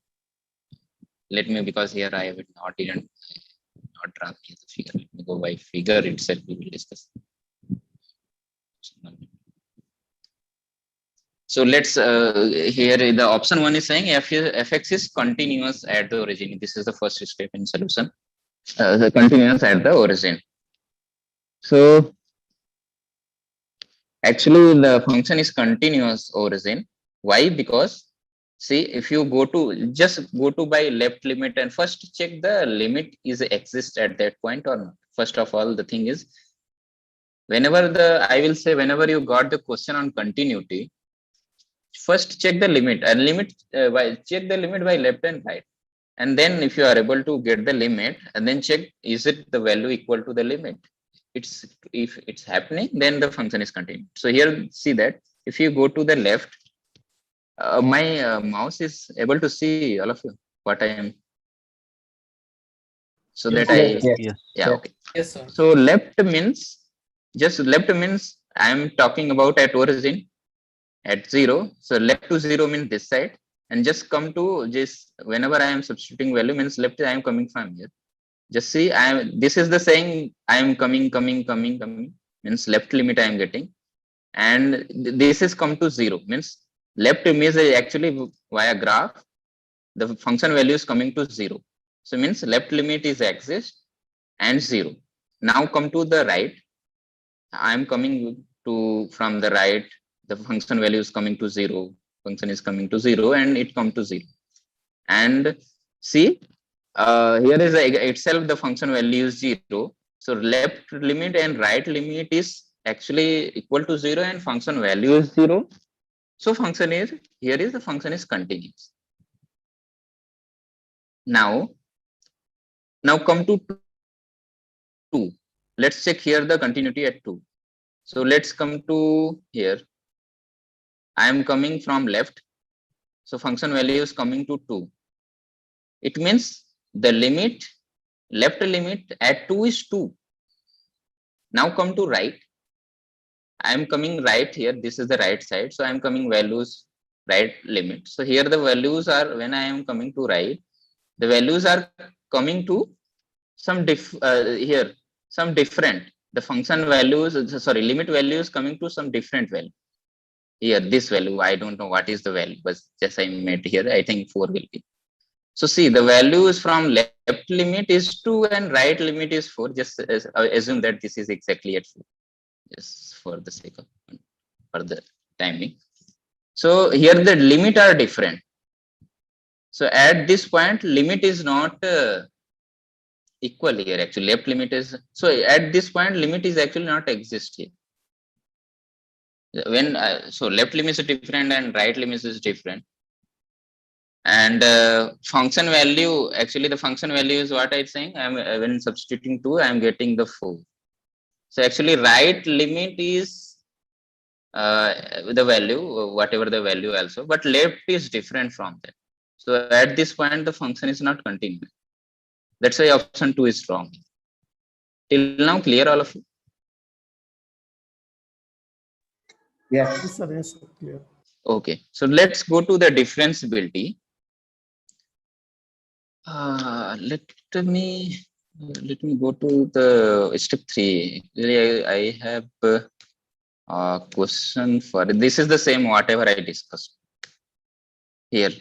let me, because here I have didn't not draft the figure. Let me go by figure itself. We will discuss. So let's here the option one is saying fx is continuous at the origin. This is the first step in solution. The continuous at the origin. So actually the function is continuous origin. Why? Because see, if you just go to by left limit and first check the limit is exist at that point or not. First of all, the thing is, I will say whenever you got the question on continuity, first check the limit and check the limit by left and right. And then if you are able to get the limit and then check, is it the value equal to the limit? If it's happening, then the function is continued. So here, see that if you go to the left, my mouse is able to see all of you what I am. So Yes, that yes. yeah, okay. Yes, sir. So left means I am talking about at origin at 0. So left to 0 means this side, and just come to just whenever I am substituting value means left, I am coming from here. Just see, this is the saying I am coming means left limit I am getting, and this is come to 0 means left means actually via graph the function value is coming to 0. So means left limit is exist and 0. Now come to the right, I am coming to from the right, the function value is coming to 0, function is coming to 0, and it come to 0. And see, here is itself the function value is 0. So left limit and right limit is actually equal to 0 and function value is 0. So function is, here is the function is continuous. Now come to 2. Let's check here the continuity at 2. So let's come to here. I am coming from left. So function value is coming to 2. It means the limit, left limit at 2 is 2. Now come to right. I am coming right here. This is the right side. So I am coming values, right limit. So here the values are, when I am coming to right, the values are coming to some different. The function values, sorry, limit values coming to some different value. Here, this value, I don't know what is the value, but just I made here, I think 4 will be. So see, the values from left limit is 2 and right limit is 4. Just assume that this is exactly at 4. Just for the sake of for the timing. So here the limit are different. So at this point, limit is not equal here. Actually, left limit is, so at this point, limit is actually not exist here. When so left limit is different and right limit is different. And function value, actually the function value is what I'm saying. I'm when substituting 2, I'm getting the 4. So actually right limit is the value, whatever the value also, but left is different from that. So at this point, the function is not continuous. That's why option 2 is wrong. Till now, clear all of you? Yes, sir. Yes, sir. Clear. Okay, so let's go to the differentiability. Let me go to the step 3. Really, I have a question for this. Is the same whatever I discussed here.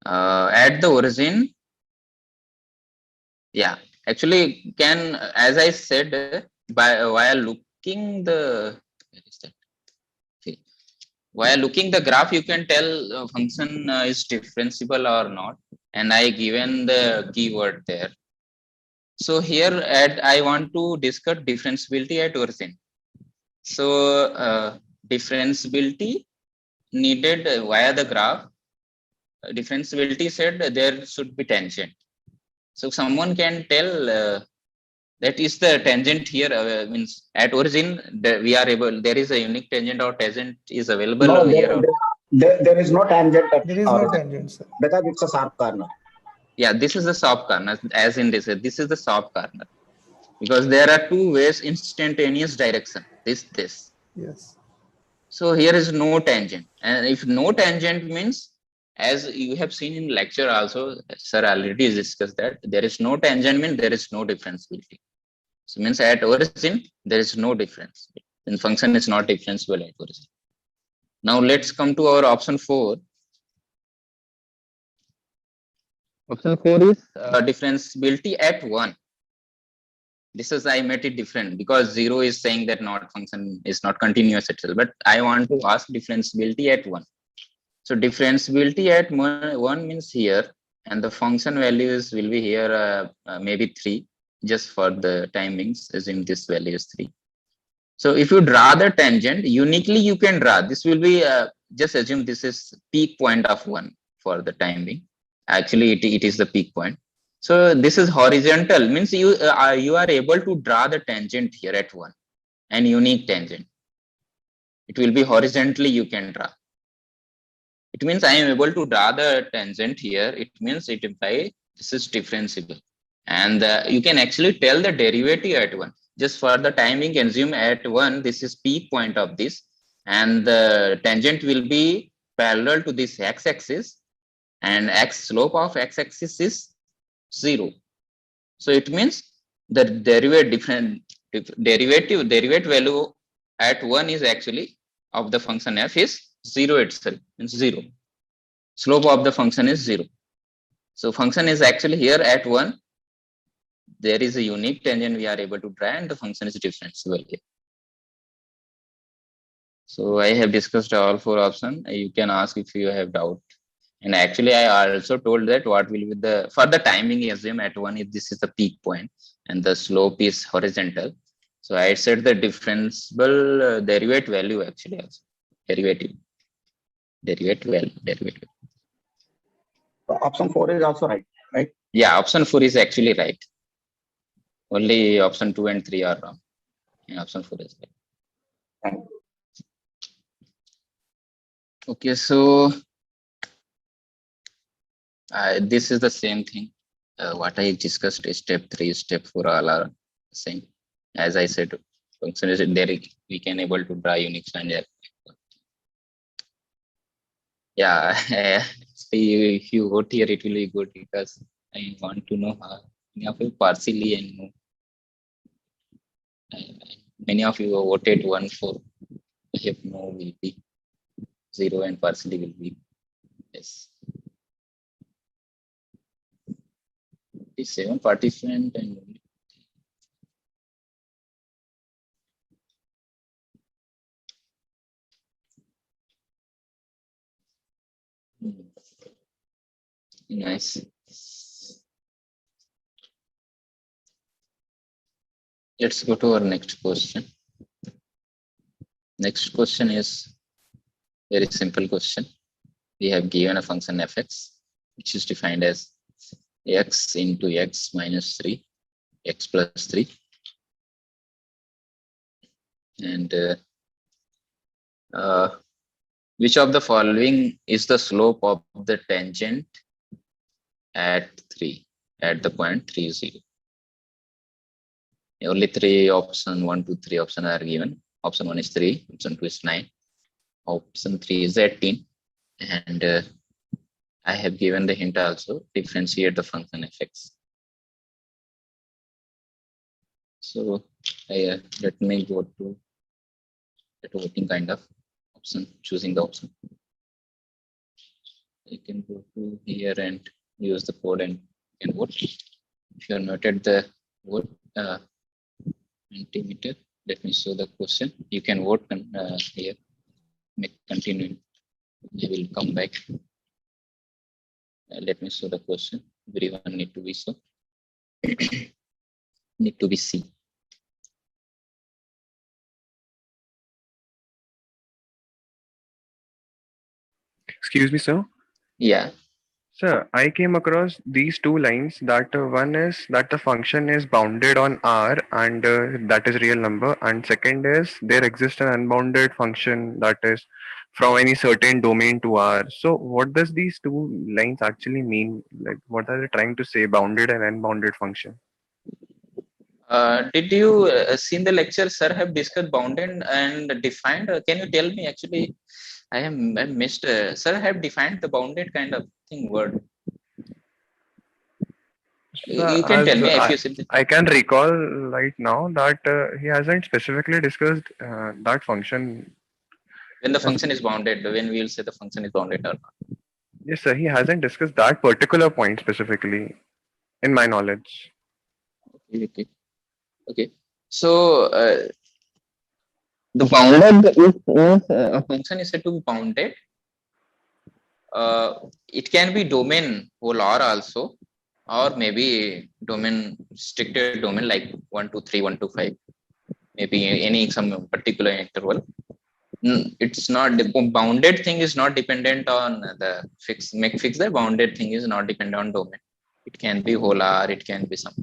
At the origin, yeah, actually can, as I said, while looking the, where is that? Okay. While looking the graph, you can tell function is differentiable or not, and I given the keyword there. So here I want to discuss differentiability at origin. So differentiability needed via the graph differentiability said there should be tangent. So someone can tell that is the tangent here means at origin we are able, there is a unique tangent or tangent is available No, here. there is no tangent at There is no origin tangent, sir. because it's a sharp corner. Yeah, this is the soft corner, as in this is the soft corner, because there are two ways instantaneous direction, this. Yes. So here is no tangent, and if no tangent means, as you have seen in lecture also, sir already discussed that there is no tangent means there is no differentiability. So means at origin there is no difference, and function is not differentiable at origin. Now let's come to our option 4. Option 4 is differentiability at 1. This is, I made it different because 0 is saying that not function is not continuous itself, but I want to ask differentiability at 1. So differentiability at 1 means here, and the function values will be here maybe 3, just for the timings, assume this value is 3. So if you draw the tangent uniquely, you can draw, this will be just assume this is peak point of 1 for the timing. Actually it is the peak point. So this is horizontal, means you are able to draw the tangent here at 1, and unique tangent. It will be horizontally you can draw. It means I am able to draw the tangent here. It means it implies this is differentiable, and you can actually tell the derivative at 1. Just for the timing, assume at 1 this is peak point of this, and the tangent will be parallel to this x-axis, and slope of x-axis is 0. So it means the derivative value at 1 is actually of the function f is 0 itself, means 0. Slope of the function is 0. So function is actually here at 1. There is a unique tangent we are able to draw, and the function is differentiable here. So I have discussed all 4 options. You can ask if you have doubt. And actually, I also told that what will be the, for the timing, assume at 1 if this is the peak point and the slope is horizontal. So I said the differentiable derivative value actually also. Derivative. Option 4 is also right? Yeah, option 4 is actually right. Only option 2 and 3 are wrong. And option 4 is right. Okay, so this is the same thing. What I discussed is step 3, step 4 all are same. As I said, function is there, we can able to draw unique standard. Yeah, if you vote here, it will be good because I want to know how many of you partially and know. Many of you voted 1 4. I have no will be 0 and partially will be yes. 7 participant and nice. Let's go to our next question. Next question is very simple question. We have given a function fx, which is defined as x into x minus 3, x plus 3. And which of the following is the slope of the tangent at 3, at the point 3, 0? Only 3 options, 1, 2, 3 options are given. Option 1 is 3, option 2 is 9, option 3 is 18, and I have given the hint also, differentiate the function fx. So let me go to the voting kind of option, choosing the option. You can go to here and use the code and you can vote. If you are noted the vote Mentimeter, let me show the question. You can vote here. Make continue. I will come back. Let me show the question. Everyone need to be so. Need to be see. Excuse me, sir. Yeah. Sir, I came across these two lines that one is that the function is bounded on R and that is real number, and second is there exists an unbounded function that is from any certain domain to R. So what does these two lines actually mean? Like what are they trying to say, bounded and unbounded function? Did you seen the lecture? Sir have discussed bounded and defined. Can you tell me actually? I missed. Sir have defined the bounded kind of thing word. So You can tell me if you see. I can recall right now that he hasn't specifically discussed that function. When the function is bounded, when we will say the function is bounded or not. Yes, sir. He hasn't discussed that particular point specifically, in my knowledge. Okay. So the bounded is a function is said to be bounded. It can be domain whole R also, or maybe domain stricter domain like 1 to 3, 1 to 5. Maybe any some particular interval. It's not the bounded thing is not dependent on the fix. The bounded thing is not dependent on domain. It can be whole R. It can be some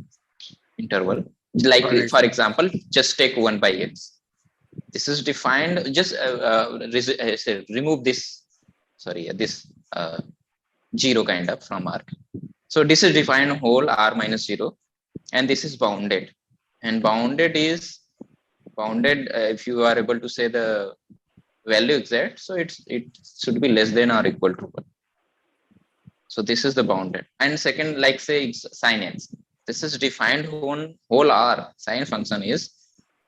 interval. Like for example, just take 1 by x. This is defined. Just remove this. Sorry, this 0 kind of from R. So this is defined whole R minus 0, and this is bounded. And bounded is bounded if you are able to say the value exact, so it should be less than or equal to 1. So this is the bounded. And second, like say sin x, this is defined on whole R. Sin function is,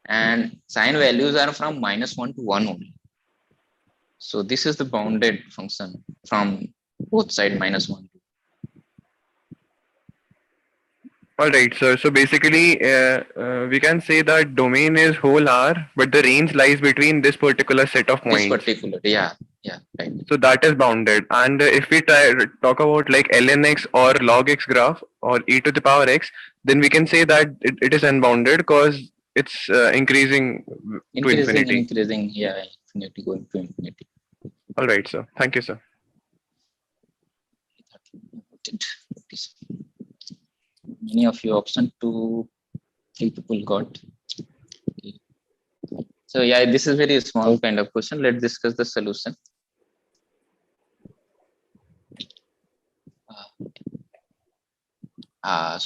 and sin values are from -1 to 1 only. So this is the bounded function from both side -1. All right, sir. So basically, we can say that domain is whole R, but the range lies between this particular set of points. This particular, yeah, right. So that is bounded. And if we talk about like ln x or log x graph or e to the power x, then we can say that it is unbounded because it's increasing to infinity. Increasing, yeah, infinity going to infinity. All right, sir. Thank you, sir. Many of you option 2, 3 people got. So yeah, this is very small kind of question. Let's discuss the solution.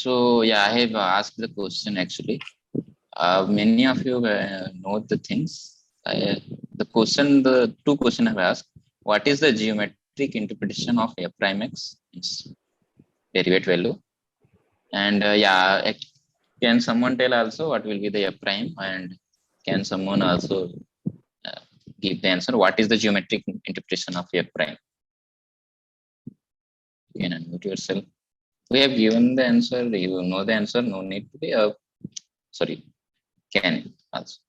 So yeah, I have asked the question actually. Many of you know the things. The two questions I have asked. What is the geometric interpretation of f prime x? It's derivate value. And yeah, can someone tell also what will be the f prime? And can someone also give the answer? What is the geometric interpretation of f prime? You can unmute yourself. We have given the answer. You know the answer. No need to be. Sorry. Can also.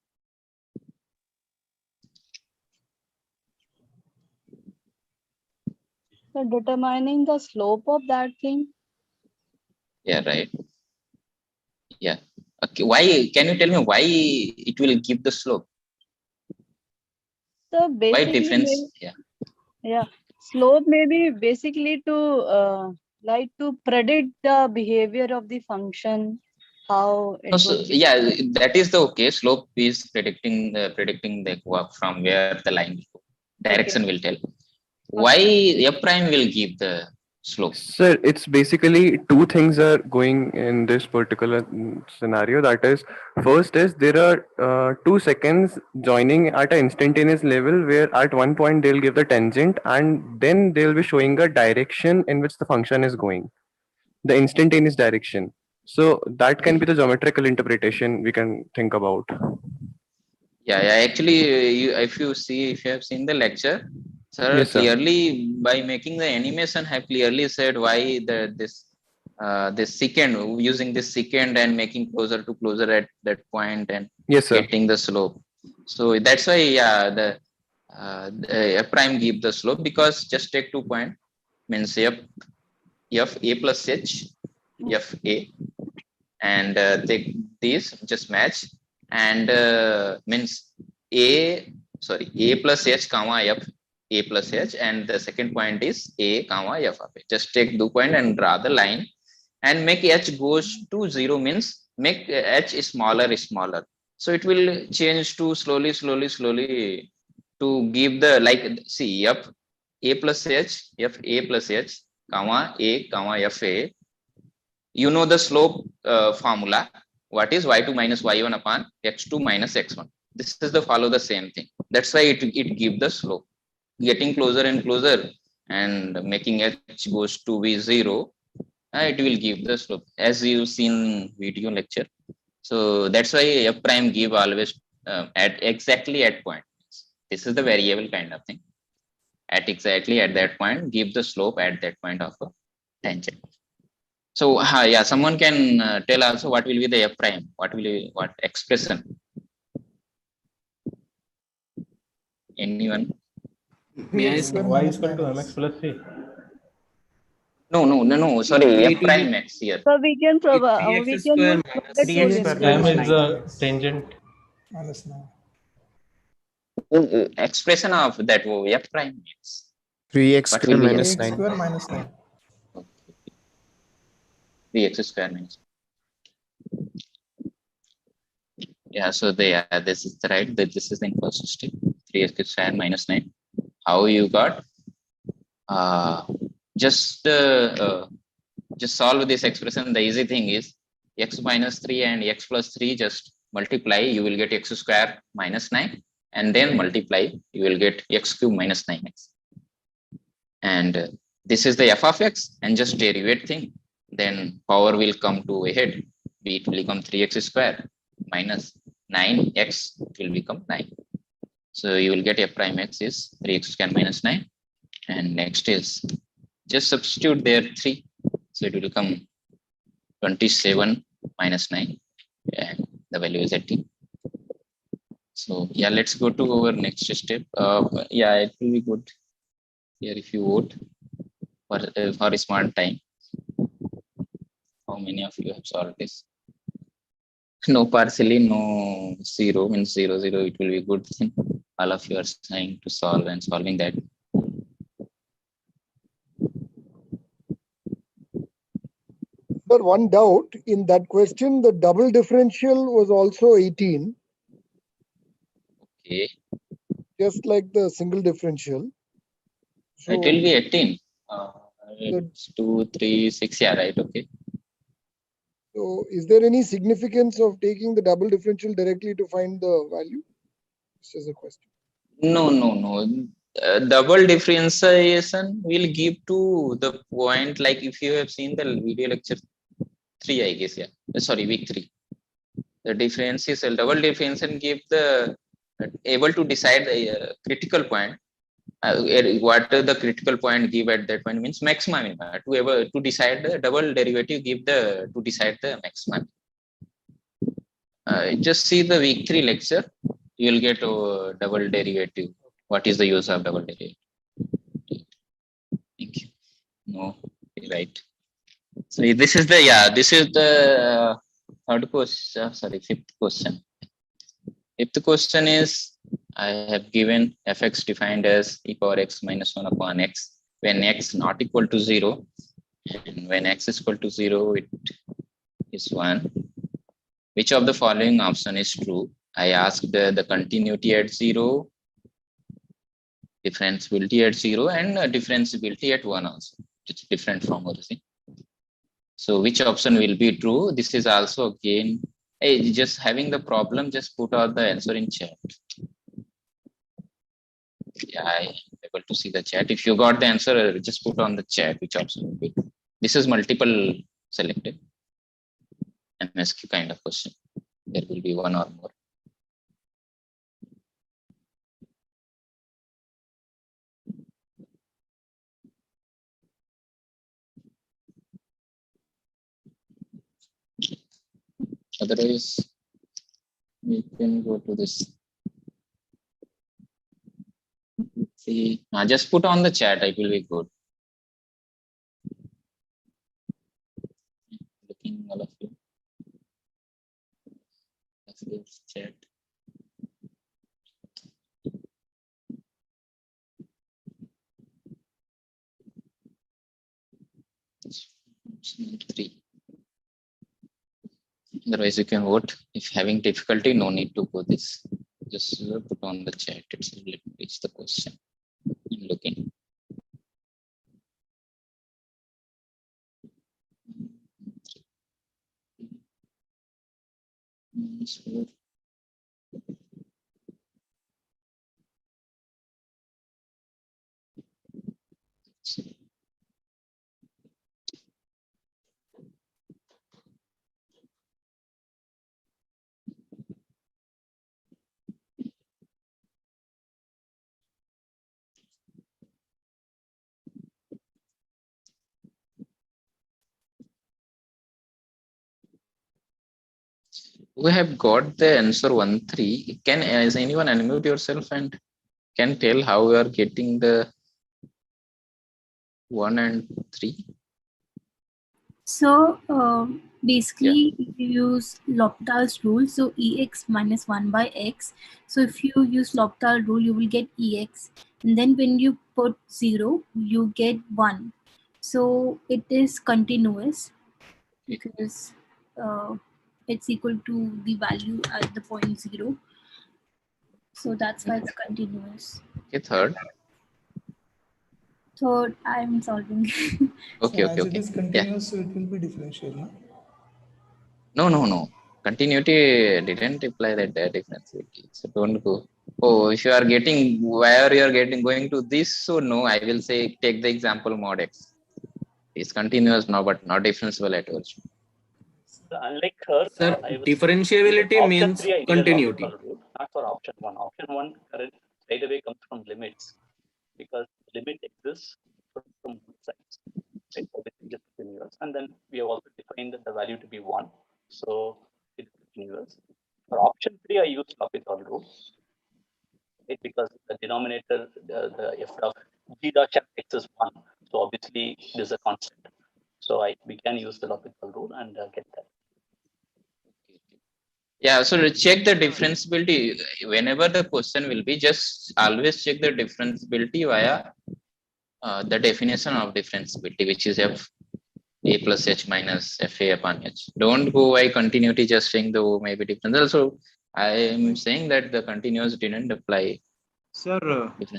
So determining the slope of that thing. Yeah, right. Yeah. Okay. Why? Can you tell me why it will give the slope? So Why basically, difference? Yeah. Slope may be basically to like to predict the behavior of the function, how it would be. Yeah, that is the okay. Slope is predicting the work from where the line will go. Direction will tell. Why f prime will give the slope? Sir, it's basically two things are going in this particular scenario. That is, first is there are 2 seconds joining at an instantaneous level where at one point they'll give the tangent and then they'll be showing a direction in which the function is going, the instantaneous direction. So that can be the geometrical interpretation we can think about. Yeah. Actually, if you have seen the lecture, sir, Yes, sir. clearly by making the animation have clearly said why this secant, using this secant and making closer at that point and Yes, sir. getting the slope. So that's why the f prime give the slope, because just take 2 point means f a plus h f a, and take these just match, and means a plus h comma f a plus h, and the second point is a comma f of a. Just take 2 point and draw the line and make h goes to 0, means make h smaller. So it will change to slowly to give the, like, see, f a plus h, f a plus h comma a comma f a. You know the slope formula. What is y2 minus y1 upon x2 minus x1? This is the follow the same thing. That's why it give the slope. Getting closer and closer and making h goes to be 0, it will give the slope, as you've seen video lecture. So that's why f prime give always at exactly at point. This is the variable kind of thing. At exactly at that point, give the slope at that point of a tangent. So yeah, someone can tell also what will be the f prime, what expression? Anyone? May I say? Y equal to mx plus c. No, sorry, A f to prime the x here. So we can three x use square that minus to M is represent. the tangent. Minus 9. Expression of that f prime x. 3x What square will be minus 3x 9. square minus 9. 3x square minus. Yeah, so this is the right. This is the first step. 3x square minus 9. How you got? Just solve this expression. The easy thing is x minus 3 and x plus 3, just multiply, you will get x square minus 9, and then multiply, you will get x cube minus 9x. And this is the f of x, and just derivate thing. Then power will come to a head. It will become 3x square minus 9x, it will become 9. So you will get f prime x is 3x square minus 9. And next is just substitute there 3. So it will become 27 minus 9, and the value is 18. So yeah, let's go to our next step. Yeah, it will be good here if you vote for a smart time. How many of you have solved this? No partially, no 0 means 0 0. It will be good thing. All of you are trying to solve and solving that. But one doubt in that question, the double differential was also 18. Okay. Just like the single differential. So it will be 18. It's 2, 3, 6. Yeah, right. Okay. So is there any significance of taking the double differential directly to find the value? This is a question. No. Double differentiation will give to the point, like if you have seen the video lecture 3, I guess. Yeah. Sorry, week 3. The differential, double differentiation give the able to decide the critical point. What the critical point give at that point means maximum. To decide the double derivative, give the to decide the maximum. Just see the week 3 lecture. You will get double derivative. What is the use of double derivative? Thank you. No, right. So this is the third question. Sorry, fifth question. Fifth question is, I have given fx defined as e power x minus 1 upon x when x not equal to 0, and when x is equal to 0, it is 1. Which of the following option is true? I asked the continuity at 0, differentiability at 0, and differentiability at 1 also. It's different from everything. So which option will be true? This is also again, hey, just having the problem, just put out the answer in chat. Yeah, I am able to see the chat. If you got the answer, just put on the chat which option will be true. This is multiple selected MSQ kind of question. There will be one or more. Otherwise, we can go to this. See, just put on the chat. It will be good. Looking all of you. This chat. Option 3. Otherwise, you can vote. If having difficulty, no need to go this. Just put on the chat. It's let me reach the question. I'm looking. We have got the answer 1, 3. Can is anyone unmute yourself and can tell how we are getting the 1 and 3? So basically, if you use L'Hopital's rule, so Ex minus 1 by X. So if you use L'Hopital rule, you will get Ex. And then when you put 0, you get 1. So it is continuous because it's equal to the value at the point 0. So that's why it's continuous. Okay, third. Third, I'm solving. Okay, So okay, as it okay. is continuous, so it will be differential, no? No. Continuity didn't imply that differentiality. So don't go. Oh, if you are getting where you are going to this, so no, I will say take the example mod X. It's continuous now, but not differentiable at all. So unlike her, Sir, I was differentiability option means 3. I need a continuity. L'Hopital rule, not for option 1. Option 1 right away comes from limits because limit exists from both sides. Right, everything is continuous, and then we have also defined the value to be 1. So it's continuous. For option 3, I use L'Hopital rule, right? Because the denominator, the f of g dot check x is 1. So obviously it is a constant. So we can use the L'Hopital rule and get that. Yeah, so to check the differentiability whenever the question will be, just always check the differentiability via the definition of differentiability, which is f a plus h minus fa upon h. Don't go by continuity just saying the maybe differential. So I am saying that the continuous didn't apply. Sir,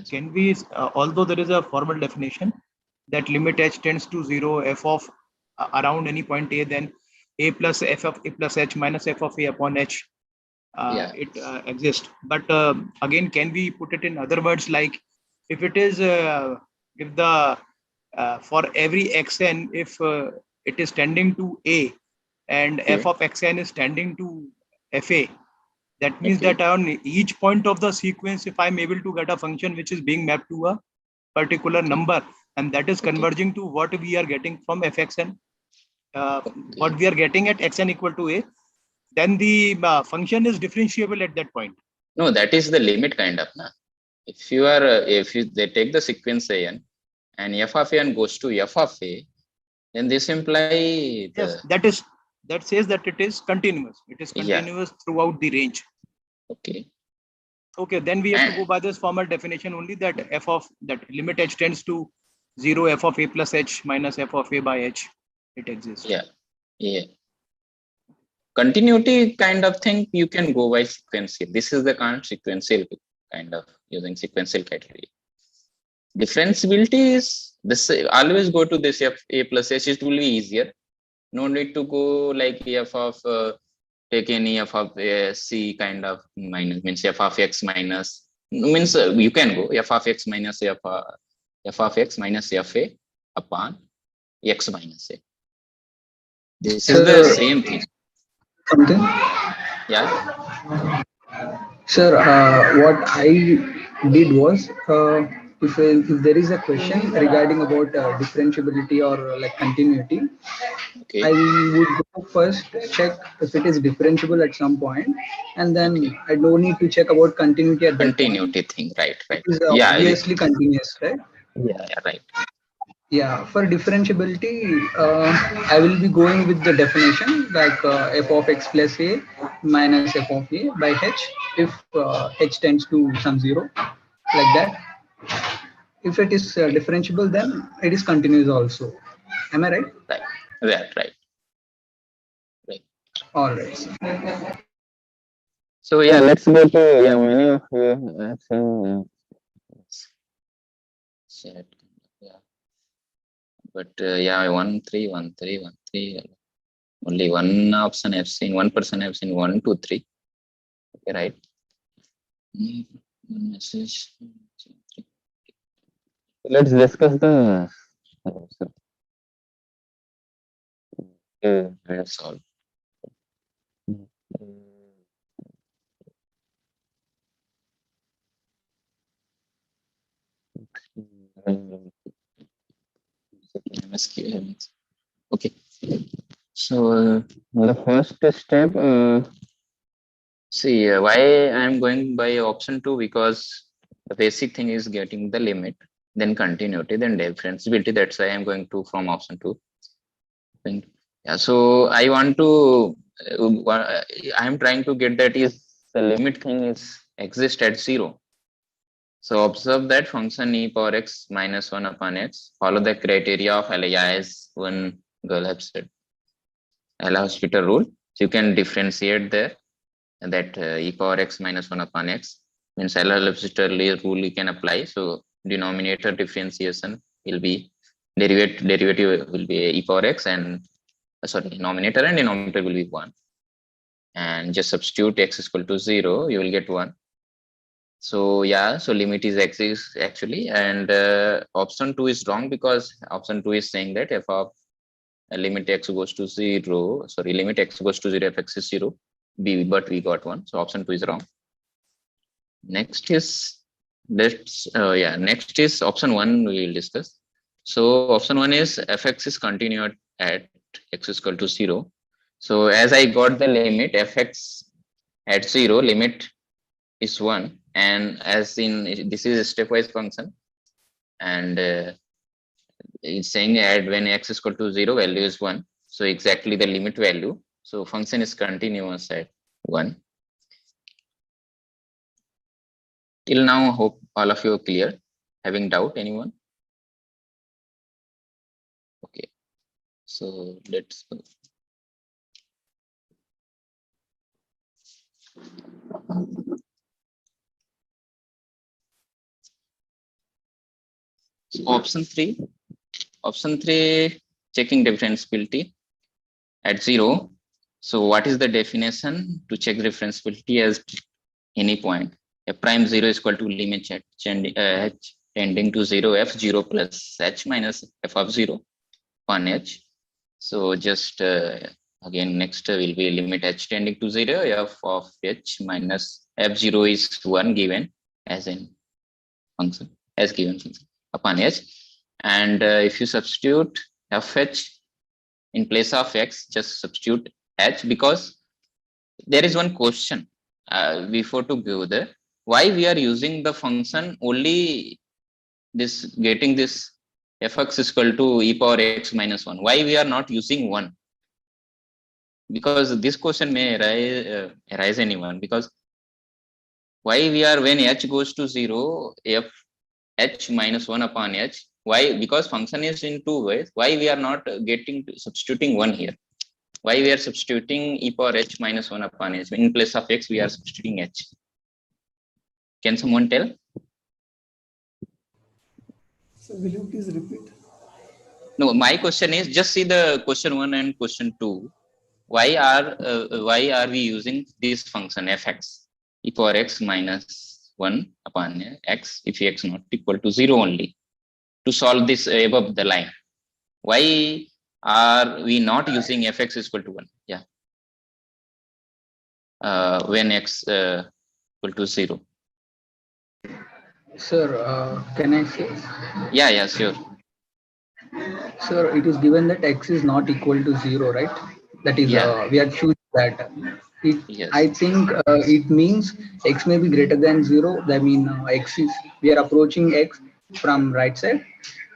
can we, although there is a formal definition that limit h tends to 0 f of around any point a, then a plus f of a plus h minus f of a upon h, it exists. But again, can we put it in other words, like if it is if the for every xn, if it is tending to a and f of xn is tending to fa, that means that on each point of the sequence, if I'm able to get a function which is being mapped to a particular number, and that is converging to what we are getting from fxn, what we are getting at xn equal to a, then the function is differentiable at that point. No, that is the limit kind of. Na? If you are, they take the sequence an and f of a goes to f of a, then this imply yes, that says that it is continuous. It is continuous throughout the range. Okay. Okay, then we have to go by this formal definition only, that f of that limit h tends to 0 f of a plus h minus f of a by h. It exists. Yeah. Continuity kind of thing you can go by sequential. This is the kind of sequential kind of using sequential criteria. Differentiability is this, always go to this f a plus h. It will be easier. No need to go like f of take any f of c kind of minus, means f of x minus, means you can go f of x minus f of x minus fa upon x minus a. This is the same thing. Something? Yeah. Sir, what I did was, if there is a question regarding about differentiability or like continuity, I would go first check if it is differentiable at some point, and then I don't need to check about continuity at that point. Continuity thing, right. It is obviously continuous, right? Yeah, right. Yeah, for differentiability, I will be going with the definition like f of x plus a minus f of a by h if h tends to some 0, like that. If it is differentiable, then it is continuous also. Am I right? Right. That right. All right. So yeah, let's go to many of you have seen chat. Yeah, but 1 3 1 3 1 3. Only one option I've seen. One person I've seen 1 2 3. Okay, right. One message. Let's discuss the. That's all. Okay. So the first step, see why I'm going by option 2, because the basic thing is getting the limit, then continuity, then differentiability. That's why I'm going to from option 2. Yeah. So I want to. I'm trying to get that is the limit thing is exist at 0. So observe that function e power x minus 1 upon x follow the criteria of as one girl have said Hospital rule. So you can differentiate there that e power x minus 1 upon x means Hospital rule you can apply. So denominator differentiation will be derivative will be e power x and sorry denominator and denominator will be 1, and just substitute x is equal to 0, you will get 1. So yeah, so limit is x is actually, and option 2 is wrong because option 2 is saying that f of limit x goes to 0, sorry, limit x goes to 0 f x is 0, but we got 1, so option 2 is wrong. Next is next is option 1 we will discuss. So option 1 is fx is continued at x is equal to 0. So as I got the limit fx at 0, limit is 1, and as in this is a stepwise function, and it's saying add when x is equal to 0 value is 1, so exactly the limit value, so function is continuous at 1. Till now hope all of you are clear. Having doubt anyone? Okay, so let's go. So option 3, checking differentiability at 0. So what is the definition to check differentiability as any point? F prime 0 is equal to limit h tending to 0 f 0 plus h minus f of 0 upon h. So just again next will be limit h tending to 0 f of h minus f0 is 1 given as in function as given function upon h, and if you substitute fh in place of x, just substitute h, because there is one question before to go there, why we are using the function only this getting this fx is equal to e power x minus 1, why we are not using 1? Because this question may arise anyone, because why we are when h goes to 0 f h minus 1 upon h, why? Because function is in two ways, why we are not getting substituting 1 here? Why we are substituting e power h minus 1 upon h? In place of x we are substituting h. Can someone tell? So will you please repeat? No, my question is just see the question 1 and question 2. Why are we using this function fx e power x minus 1 upon x if x not equal to 0 only to solve this above the line? Why are we not using fx is equal to 1? Yeah. When x equal to 0. Sir, can I say? Yeah, sure. Sir, it is given that x is not equal to 0, right? That is, we are choosing that. I think it means x may be greater than 0. That means x is, we are approaching x from right side,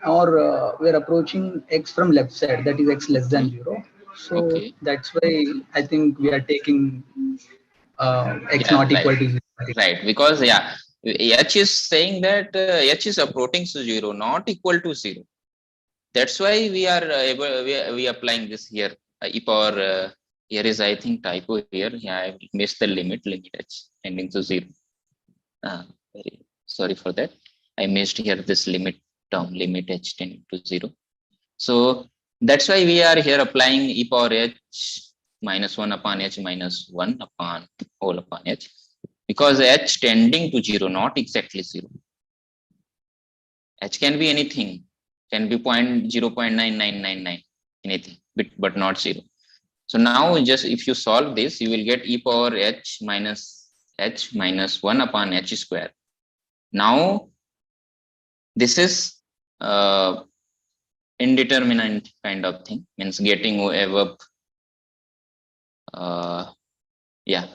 or we are approaching x from left side. That is x less than 0. So that's why I think we are taking x not equal to 0. Right, because h is saying that h is approaching to 0, not equal to 0. that's why we are able, we are applying this here. E power, here is, I think, typo here. Yeah, I missed the limit h tending to 0. Very sorry for that. I missed here this limit term, limit h tending to 0. So that's why we are here applying e power h minus 1 upon h minus 1 upon whole upon h, because h tending to 0, not exactly 0. H can be anything, can be 0.9999, anything, but not 0. So now just if you solve this, you will get e power h minus 1 upon h square. Now this is indeterminate kind of thing, means getting above, yeah,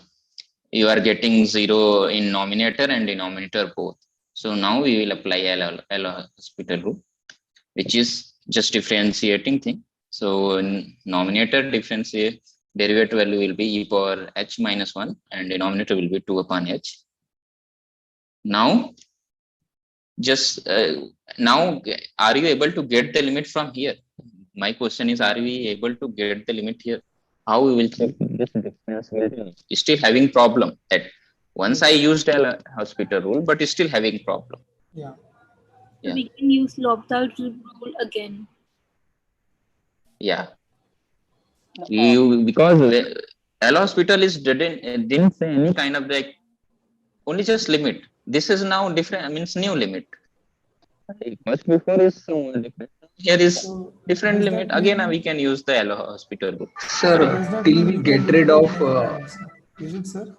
you are getting 0 in numerator and denominator both. So now we will apply L'Hospital rule, which is just differentiating thing. So in numerator differentiate derivative value will be e power h minus 1 and denominator will be 2 upon h. Now just now are you able to get the limit from here? My question is, are we able to get the limit here? How we will check this differentiability? Still having problem that once I used L'Hospital rule, but still having problem. Yeah. So we can use L'Hopital's rule again. Yeah. You, because L'Hospital is didn't say any kind of like, only just limit. This is now different, means new limit. Much before is different. Here is different limit. Again, we can use the L'Hospital rule. Sir, till we get rid of Is it, sir?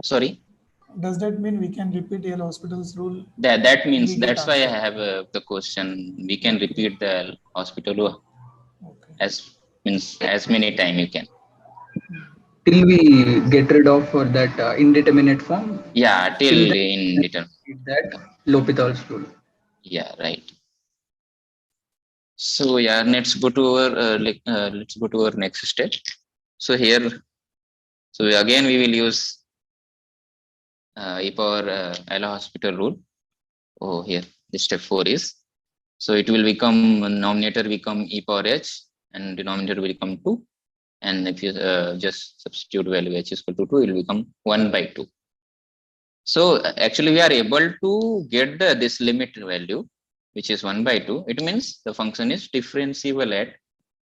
Sorry. Does that mean we can repeat L'Hospital's rule? That means, that's why I have the question. We can repeat the L'Hospital rule as many time you can. Till we get rid of that indeterminate form. Yeah, till indeterminate. That L'Hopital's rule. Yeah, right. So yeah, let's go to our next step. So here, so again we will use e power L'Hospital rule. Oh, here this step 4 is, so it will become numerator become e power h and denominator will become 2, and if you just substitute value h is equal to 2, it will become 1 by 2. So actually we are able to get this limit value, which is 1 by 2. It means the function is differentiable at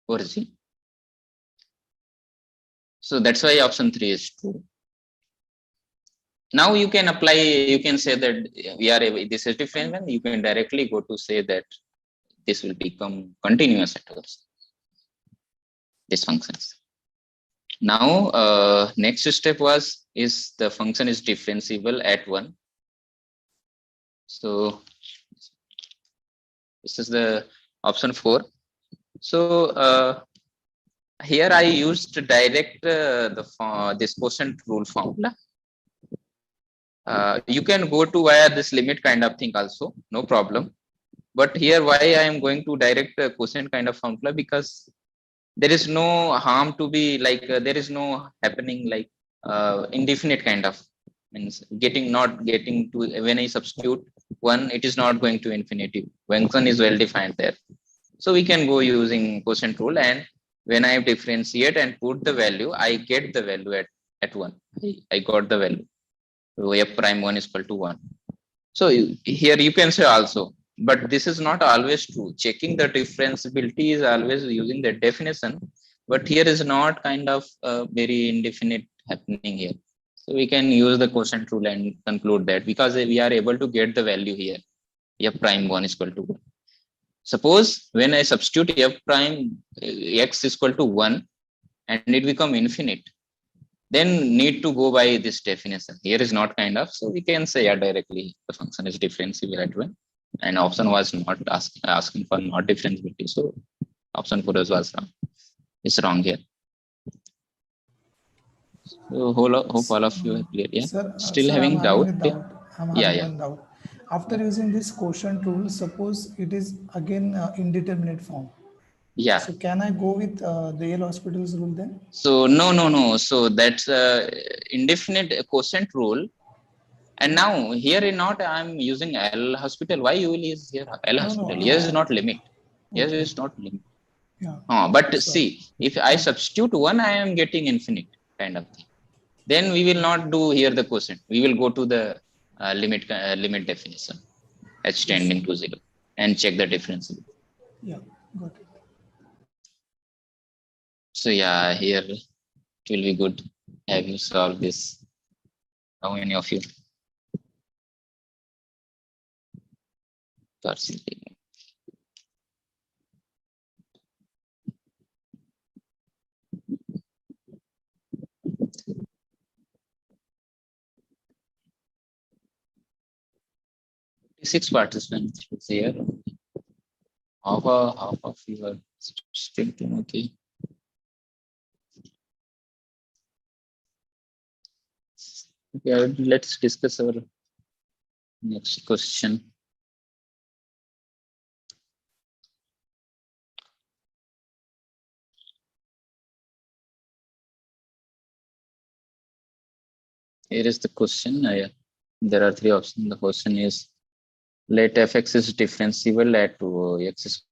origin. So that's why option 3 is true. Now you can apply, you can say that we are able, this is different, and you can directly go to say that this will become continuous at origin, this functions. Now next step is the function is differentiable at 1. So this is the option 4. So here I used to direct this quotient rule formula. You can go to via this limit kind of thing also, no problem. But here why I am going to direct quotient kind of formula, because there is no harm to be like there is no happening like indefinite kind of, means not getting to, when I substitute 1, it is not going to infinity. Function is well defined there. So we can go using quotient rule, and when I differentiate and put the value, I get the value at 1. I got the value. So f prime 1 is equal to 1. So here you can say also, but this is not always true. Checking the differentiability is always using the definition, but here is not kind of very indefinite happening here. So we can use the quotient rule and conclude that, because we are able to get the value here, f prime 1 is equal to 1. Suppose when I substitute f prime x is equal to 1 and it become infinite, then need to go by this definition. Here is not kind of, so we can say directly the function is differentiable at 1, and option was not asking for not differentiability. So option 4 was wrong. It's wrong here. So hope all of you are clear. Yeah. Sir, Still having doubt? I'm having one doubt. After using this quotient rule, suppose it is again indeterminate form. Yeah. So can I go with the L'Hospital's rule then? So no. So that's indefinite quotient rule. And now here in not I'm using L'Hospital. Why you will use here L'Hospital? Here is not limit. Yes, Okay. it's not linked. Yeah. But So, see, if I substitute 1, I am getting infinite kind of thing. Then we will not do here the quotient. We will go to the limit definition h tending to 0 and check the difference. yeah, got it. So yeah, here it will be good. Have you solved this? How many of you? Personally. 6 participants is here. Half of you are still doing okay. Okay, let's discuss our next question. Here is the question. There are 3 options. The question is, let fx is differentiable at x is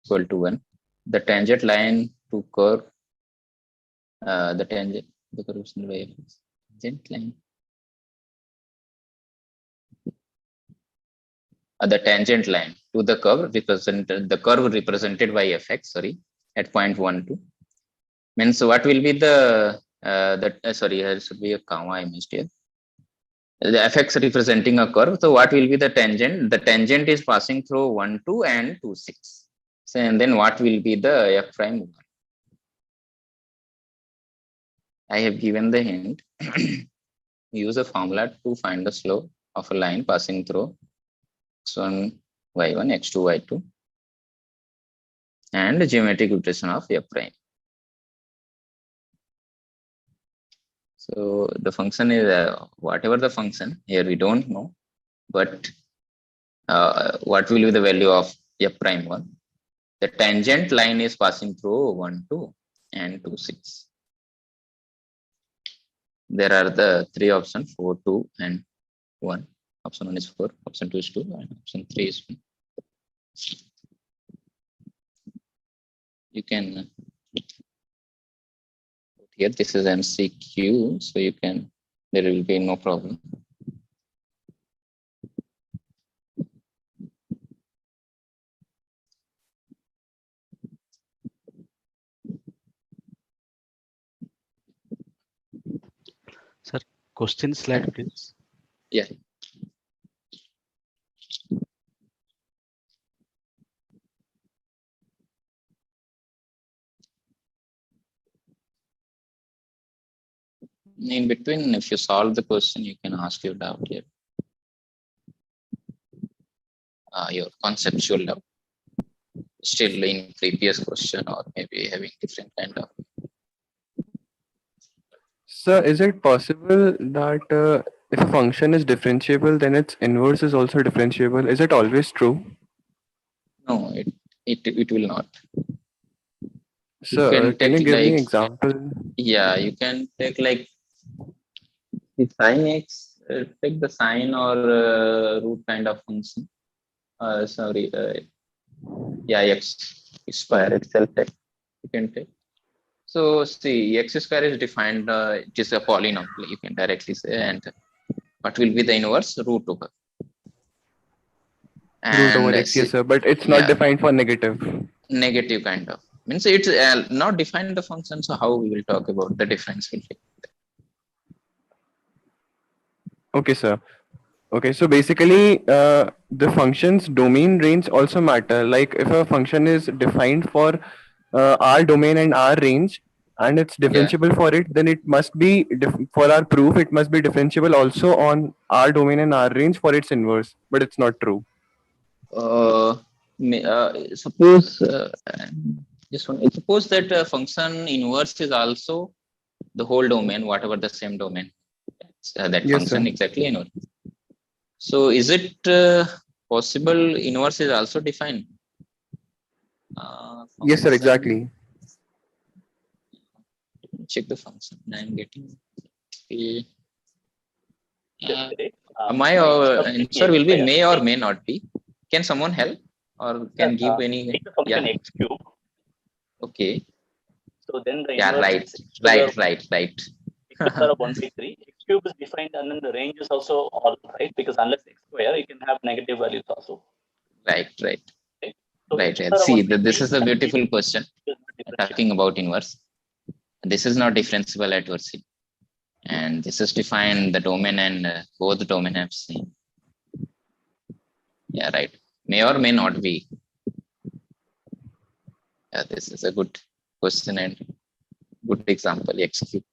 equal to 1. The tangent line to curve the tangent line. The tangent line to the curve represented by fx, sorry, at point 1, 2. Means what will be the sorry, here should be a comma I missed here. The fx representing a curve. So what will be the tangent? The tangent is passing through 1, 2 and 2, 6. So and then what will be the f prime 1? I have given the hint. Use a formula to find the slope of a line passing through x1, y1, x2, y2 and the geometric rotation of f prime. So the function is whatever the function, here we don't know, but what will be the value of f prime 1? The tangent line is passing through 1, 2 and 2, 6. There are the 3 options, 4, 2 and 1. Option 1 is 4, option 2 is 2 and option 3 is 1. You can here, this is MCQ, so you can, there will be no problem. Sir, question slide, please. Yeah. In between, if you solve the question, you can ask your doubt here. Your conceptual doubt. Still in previous question or maybe having different kind of. Sir, is it possible that if a function is differentiable, then its inverse is also differentiable? Is it always true? No, it will not. Sir, can you give me an example? Yeah, you can take like the sine x, take the sine or root kind of function. Sorry, yeah, x square itself. You can take. So see, x square is defined. It is a polynomial. You can directly say, and what will be the inverse? Root over. Root over x, yes, sir, but it's not defined for negative. Negative kind of means it's not defined the function. So how we will talk about the difference? Okay, sir. Okay, so basically, the function's domain range also matter. Like if a function is defined for R domain and R range, and it's differentiable for it, then it must be for our proof. It must be differentiable also on R domain and R range for its inverse. But it's not true. Suppose this one. Suppose that function inverse is also the whole domain, whatever the same domain. That Yes, function sir. exactly inverse. So is it possible inverse is also defined? Yes, sir, exactly. Check the function. I'm getting. My answer will be may or may not be. Can someone help? or can give any? Take the function Yeah. x cube. Okay. So then the Yeah, inverse right, is x to the right. x to the power of 1 by 3. X cube is defined, and then the range is also all, right? Because unless x square, you can have negative values also. Right. Right. So Right. x to the power of 1 See, by this 3 is a can be beautiful question. Talking about inverse. This is not differentiable at VC. And this is defined the domain, and both the domain have same. Yeah, right. May or may not be. Yeah, this is a good question and good example. X cube.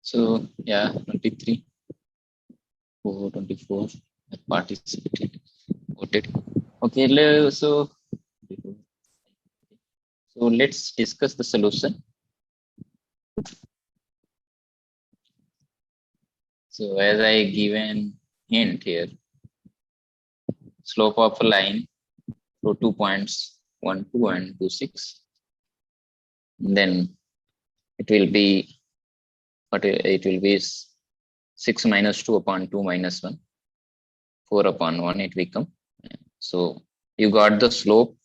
So yeah, 23, 24 participated, voted. Okay, so let's discuss the solution. So as I given hint here, slope of a line through 2 points 1, 2 and 2, 6. Then it will be, but it will be 6 minus 2 upon 2 minus 1, 4 upon 1 it become. So you got the slope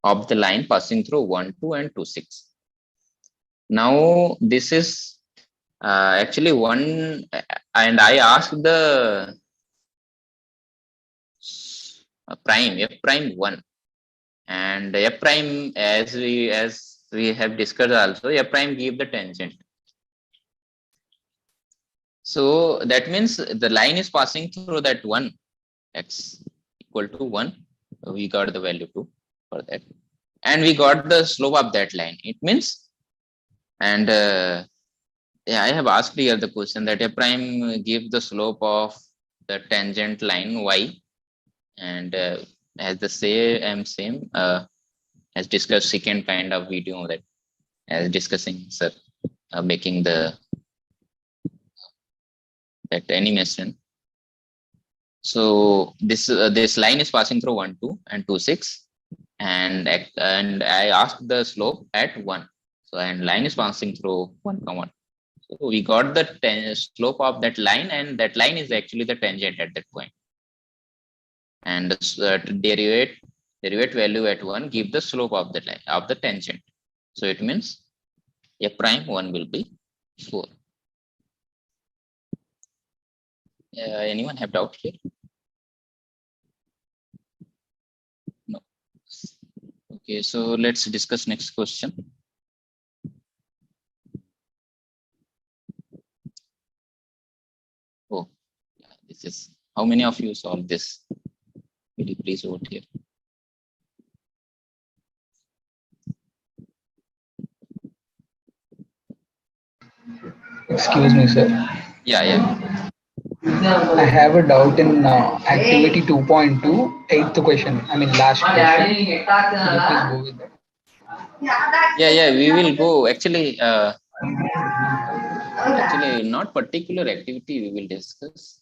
of the line passing through 1, 2 and 2, 6. Now this is actually one, and I asked the prime f prime 1, and f prime, as we have discussed also, f prime give the tangent. So that means the line is passing through that 1, x equal to 1. We got the value 2 for that, and we got the slope of that line. It means, and yeah, I have asked here the question that a prime give the slope of the tangent line y, and as the same as discussed second kind of video, that as discussing sir making the that animation. So this line is passing through 1, 2 and 2, 6, and I asked the slope at 1. So and line is passing through 1, 1. So we got the slope of that line, and that line is actually the tangent at that point. And the derivate value at 1 give the slope of the line of the tangent. So it means f prime 1 will be 4. Anyone have doubt here? No. Okay, so let's discuss next question. Oh, yeah, this is, how many of you solved this? Will you please vote here? Excuse me, sir. Yeah. I have a doubt in activity 2.2, 8th question. I mean, last question. Can you please go with that? Yeah, we will go. Actually, not particular activity we will discuss.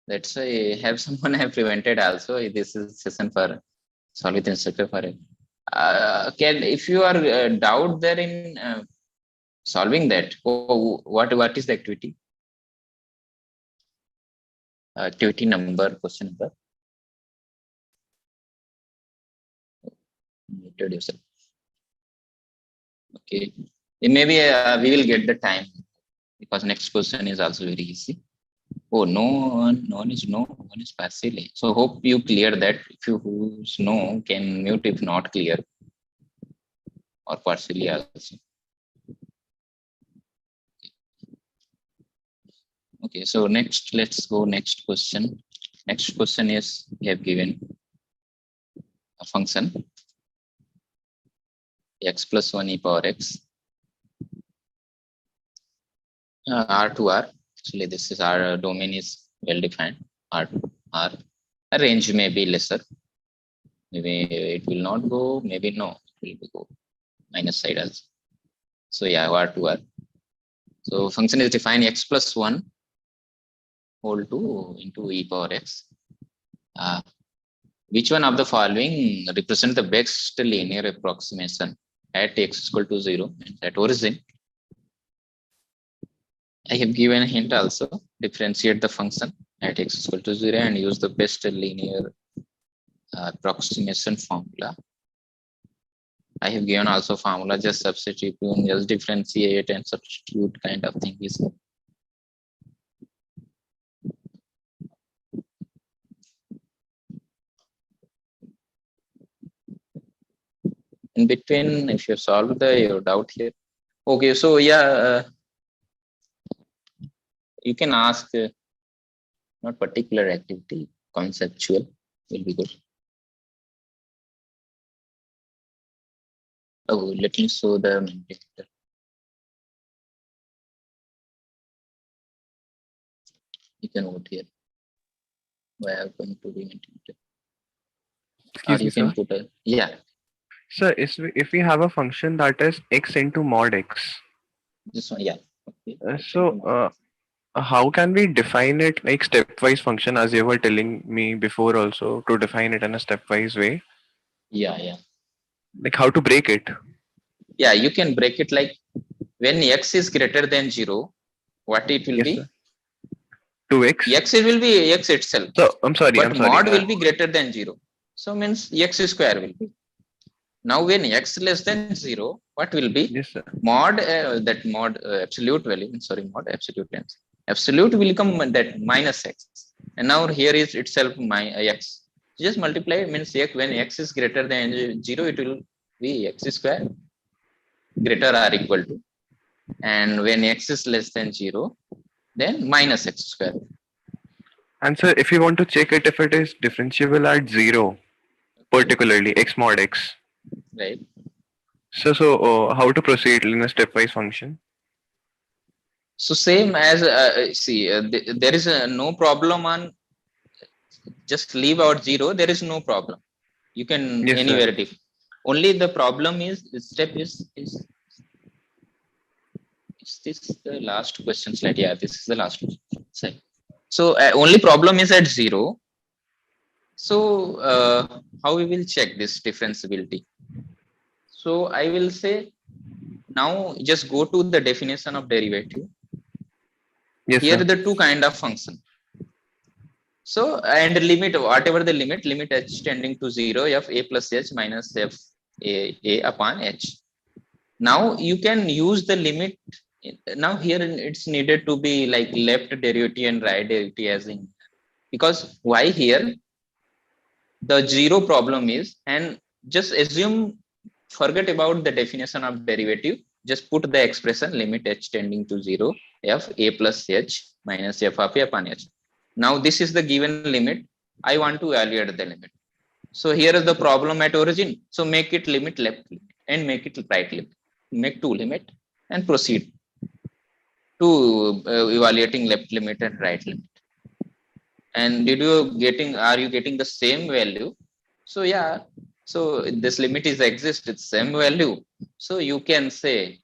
That's why have someone have prevented also. This is session for solve with instructor for it. Can, if you are doubt there in solving that, what is the activity? Activity number, question number. Muted yourself. Okay, maybe we will get the time, because next question is also very easy. Oh, no one is partially. So hope you clear that. If you who's no can mute if not clear, or partially also. Okay, so next, let's go next question. Next question is, we have given a function x plus 1 e power x r to r. Actually, this is our domain is well defined. R to r. A range may be lesser. Maybe it will not go. Maybe no, it will go minus side also. So yeah, r to r. So function is defined x plus 1 whole 2 into e power x. which one of the following represent the best linear approximation at x equal to 0 and at origin? I have given a hint also. Differentiate the function at x equal to 0 and use the best linear approximation formula. I have given also formula, just substitute, just differentiate and substitute kind of thing is. In between, if you solve your doubt here. Okay, so yeah, you can ask not particular activity, conceptual will be good. Oh, let me show the mentimeter. You can vote here. We are going to be mentimeter. Or you can put a, yeah. So if we have a function that is x into mod x. This one, yeah. Okay. How can we define it like stepwise function, as you were telling me before also, to define it in a stepwise way? Yeah. Like how to break it? Yeah, you can break it like when x is greater than 0, what it will be? 2x. X will be x itself. So I'm sorry. Mod will be greater than 0. So means x square will be. Now when x less than 0, what will be? Yes, sir. Mod that mod absolute value. Sorry, mod absolute times. Absolute will become that minus x. And now here is itself my x. Just multiply, means x, when x is greater than 0, it will be x square greater or equal to. And when x is less than 0, then minus x square. And so if you want to check it if it is differentiable at 0, particularly x mod x. Right. So how to proceed in a stepwise function? So same as see, there is no problem on just leave out 0. There is no problem. You can anywhere different. Only the problem is this step is this the last question slide? Yeah, this is the last slide. So only problem is at 0. So how we will check this differentiability? So I will say now just go to the definition of derivative. Yes, here sir. the two kind of function. So and limit, whatever the limit h tending to 0 f a plus h minus f a upon h. Now you can use the limit. Now here it's needed to be like left derivative and right derivative as in, because why here the 0 problem is, and just assume, forget about the definition of derivative, just put the expression limit h tending to 0 f a plus h minus f of a upon h. Now this is the given limit. I want to evaluate the limit. So here is the problem at origin. So make it limit left limit and make it right limit. Make two limit and proceed to evaluating left limit and right limit. And are you getting the same value? So yeah, so this limit is exist with same value. So you can say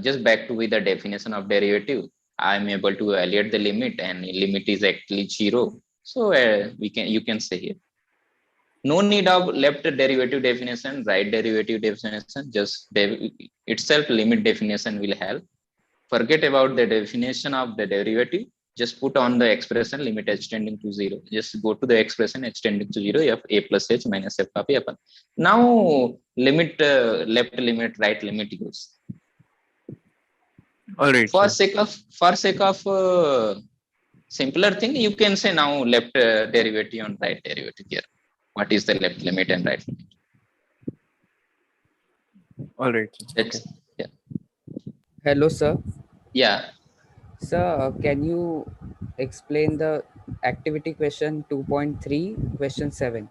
just back to with the definition of derivative, I am able to evaluate the limit and limit is actually 0. So you can say here, no need of left derivative definition, right derivative definition, just itself limit definition will help. Forget about the definition of the derivative, just put on the expression limit h tending to 0. Just go to the expression h tending to 0 f a plus h minus f of a upon. Now limit left limit, right limit use. All right. For sake of simpler thing, you can say now left derivative and right derivative here. What is the left limit and right limit? All right. Okay. Yeah. Hello, sir. Yeah. Sir, can you explain the activity question 2.3, question 7?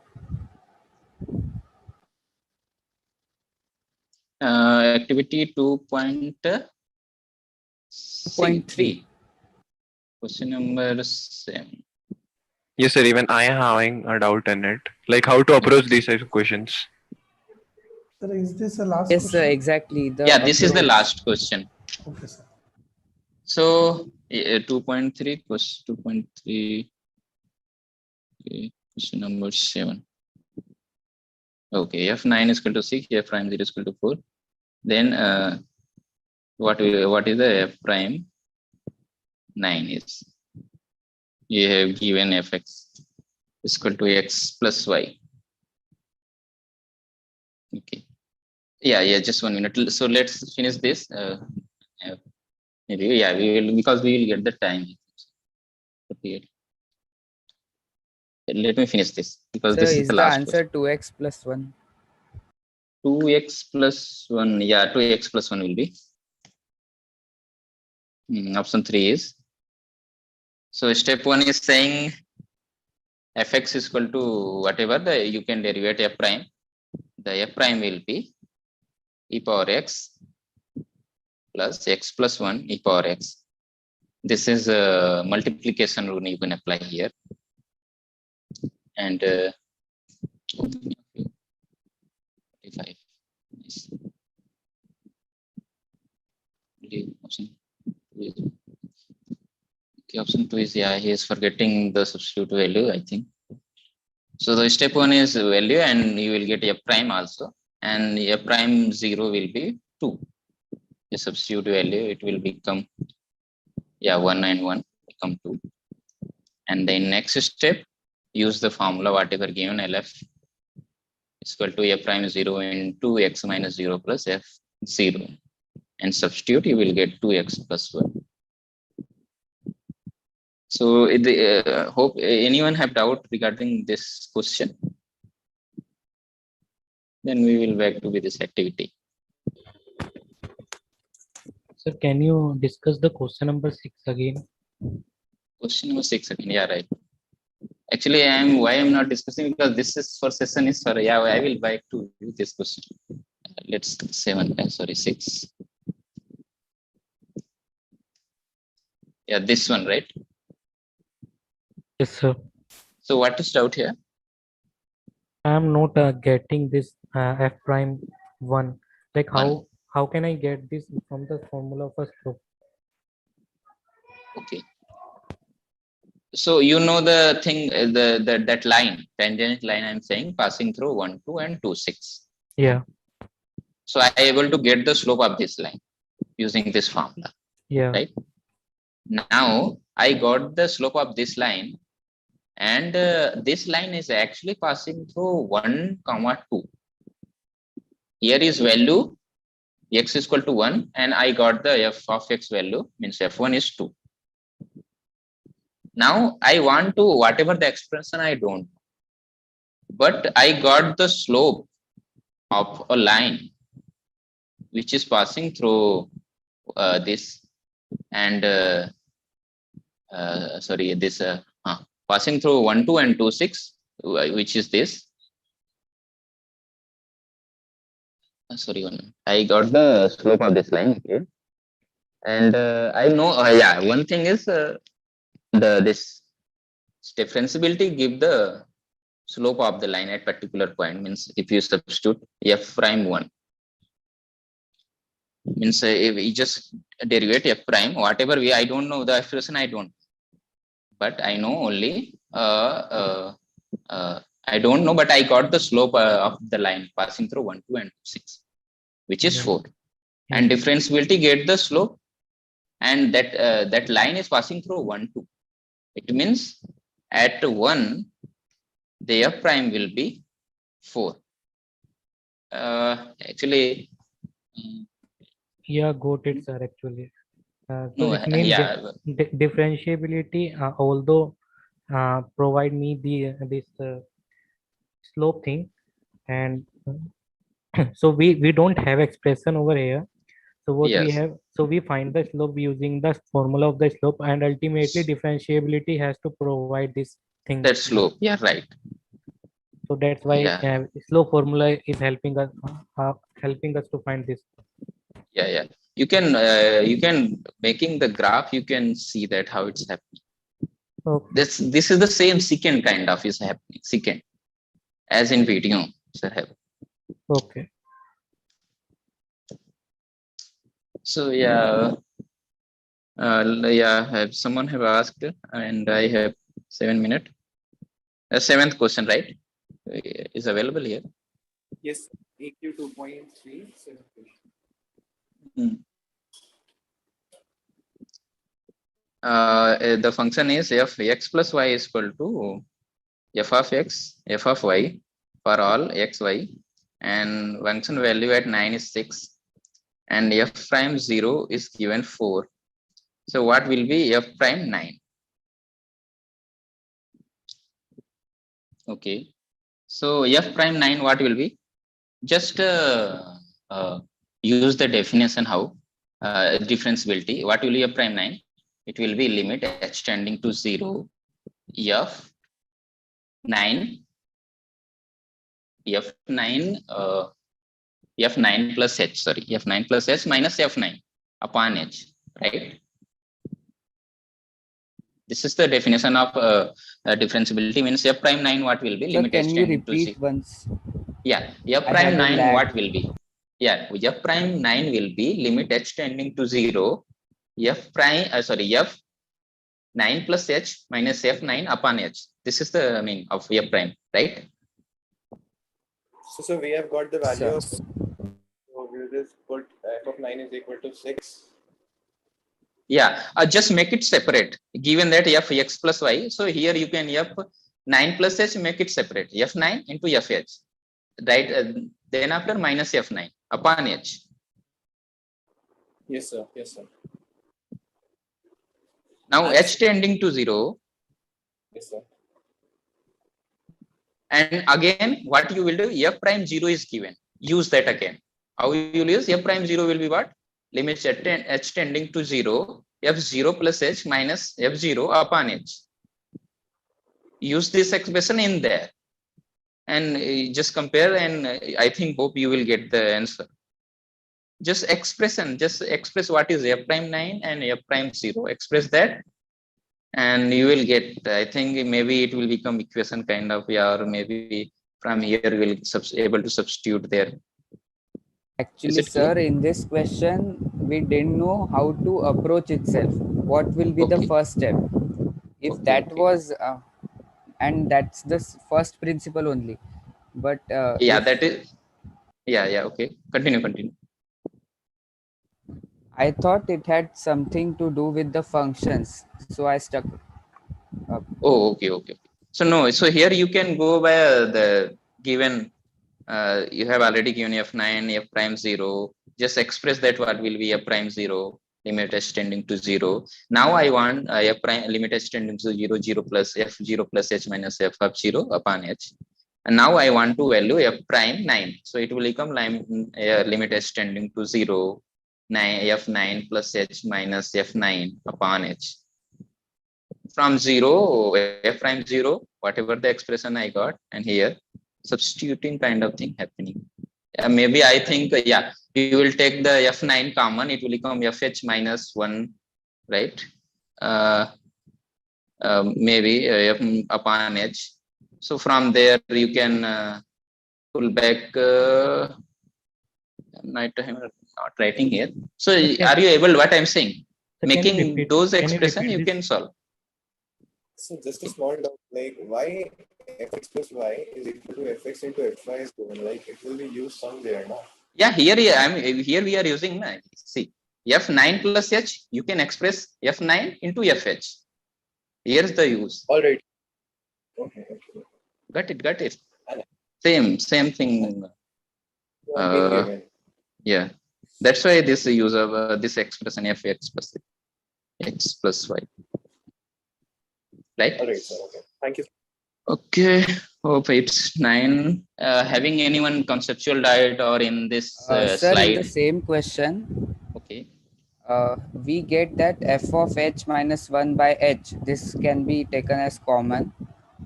Activity 2.3. Question number 7. Yes, sir. Even I am having a doubt in it. Like how to approach these types of questions. Sir, is this the last yes, question? sir, exactly. Yeah, this is the last question. Okay, sir. So 2.3 question 2.3. Okay, question number 7. Okay, f9 is equal to 6, f prime 0 is equal to 4. Then what is the f prime 9 is? You have given fx is equal to x plus y. Okay. Yeah, just 1 minute. So let's finish this. Maybe, yeah, we will, because we will get the time. Okay. Let me finish this because Sir, this is is the the last answer question. 2x plus 1? 2x plus 1, yeah, 2x plus 1 will be. Option 3 is. So step 1 is saying fx is equal to whatever you can derivate f prime. The f prime will be e power x plus x plus 1 e power x. This is a multiplication rule you can apply here. And 45. Nice. Option 2 is, yeah, he is forgetting the substitute value, I think. So the step 1 is value, and you will get f prime also, and f prime 0 will be 2. The substitute value, it will become, yeah, 1 and 1 become 2. And then next step, use the formula whatever given, LF is equal to f prime 0 into x minus 0 plus f 0. And substitute, you will get 2x plus 1. So hope anyone have doubt regarding this question? Then we will back to this activity. Sir, can you discuss the question number 6 again? Question number 6 again, yeah, right. Actually, why I'm not discussing, because this is for session is for, yeah, I will back to you this question. Let's 6. Yeah, this one, right? Yes, sir. So what is doubt here? I am not getting this f prime 1. Like how can I get this from the formula for slope? Okay. So you know the thing, that line, tangent line I'm saying, passing through 1, 2 and 2, 6. Yeah. So I able to get the slope of this line using this formula. Yeah. Right. Now I got the slope of this line, and this line is actually passing through 1, 2. Here is value x is equal to 1, and I got the f of x value, means f1 is 2. Now I want to, whatever the expression I don't, but I got the slope of a line which is passing through this, and this passing through 1, 2 and 2, 6, which is this. I got the slope of this line, okay, and I know, one thing is this differentiability give the slope of the line at particular point, means if you substitute f prime 1, means if we just derivate f prime, whatever I don't know the expression, I don't, but I know only I don't know, but I got the slope of the line passing through 1, 2 and 6, which is 4. And differentiability get the slope, and that line is passing through 1, 2. It means at 1, the f prime will be 4. Actually, yeah, got it, sir. Actually, so no, it means yeah, differentiability, although provide me this slope thing, and so we don't have expression over here. So what we yes, have, so we find the slope using the formula of the slope, and ultimately differentiability has to provide this thing. that slope, yeah, right. So that's why Yeah. slope formula is helping us to find this. Yeah, you can making the graph, you can see that how it's happening. Okay. This is the same secant kind of is happening, secant, as in video. Okay. So yeah, have someone have asked, and I have 7 minutes. 7th question, right, is available here. Yes, EQ 2.3. The function is f x plus y is equal to f of x, f of y for all x, y, and function value at 9 is 6, and f prime 0 is given 4. So what will be f prime 9? Okay. So f prime 9, what will be? Just use the definition how differentiability. What will be f prime 9? It will be limit h tending to 0, f 9, f9 f9 plus h, sorry, f9 plus h minus f9 upon h, right? This is the definition of differentiability. Means f prime 9 what will be? Sir, Limit can h you tending to 0. repeat once? Yeah, f I prime had a 9 lag. what will be? Yeah, f prime 9 will be limit h tending to 0, f prime sorry, f 9 plus h minus f9 upon h. This is the meaning of f prime, right? So we have got the value Sir. of, so we'll just put f of 9 is equal to 6. Yeah, just make it separate. Given that f x plus y, so here you can f 9 plus h, make it separate. f9 into fh, right? Then after minus f9 upon h. Yes, sir. Yes, sir. Now h tending to 0. Yes, sir. And again, what you will do? F prime 0 is given. Use that again. How you will use? F prime 0 will be what? Limit h tending to 0, f0 plus h minus f0 upon h. Use this expression in there and just compare, and I think hope you will get the answer. Just express what is f prime 9 and f prime 0. Express that and you will get, I think maybe it will become equation kind of, yeah, or maybe from here we will able to substitute there. Actually, sir, in this question, we didn't know how to approach itself. What will be the first step? If that was, and that's the first principle only. But Yeah, if that is, yeah, okay. Continue. I thought it had something to do with the functions, so I stuck up. Oh, okay. So no, so here you can go by the given, you have already given f9, f prime 0. Just express that what will be f prime 0, limit h tending to 0. Now I want f prime limit h tending to 0, 0 plus f0 plus h minus f of 0 upon h. And now I want to value f prime 9. So it will become limit h tending to 0, f9 plus h minus f9 upon h. From 0, f prime 0, whatever the expression I got, and here substituting kind of thing happening. Maybe I think, yeah, you will take the f9 common, it will become fh minus 1, right? Maybe f upon h. So from there you can pull back. Not writing here. So are you able? What I'm saying? Making those expression you can solve. So just a small doubt, like why fx plus y is equal to fx into fy is given, like it will be used somewhere, no? Yeah, here we are using, see, f9 plus h, you can express f9 into fh. Here's the use. All right. Okay. Got it. Same thing. Yeah, that's why this use of this expression fx plus x plus y. Right? All right, sir. Okay. Thank you. Okay. Hope it's 9. Having anyone conceptual diet or in this Sir, slide? in the same question, okay, we get that f of h minus 1 by h. This can be taken as common.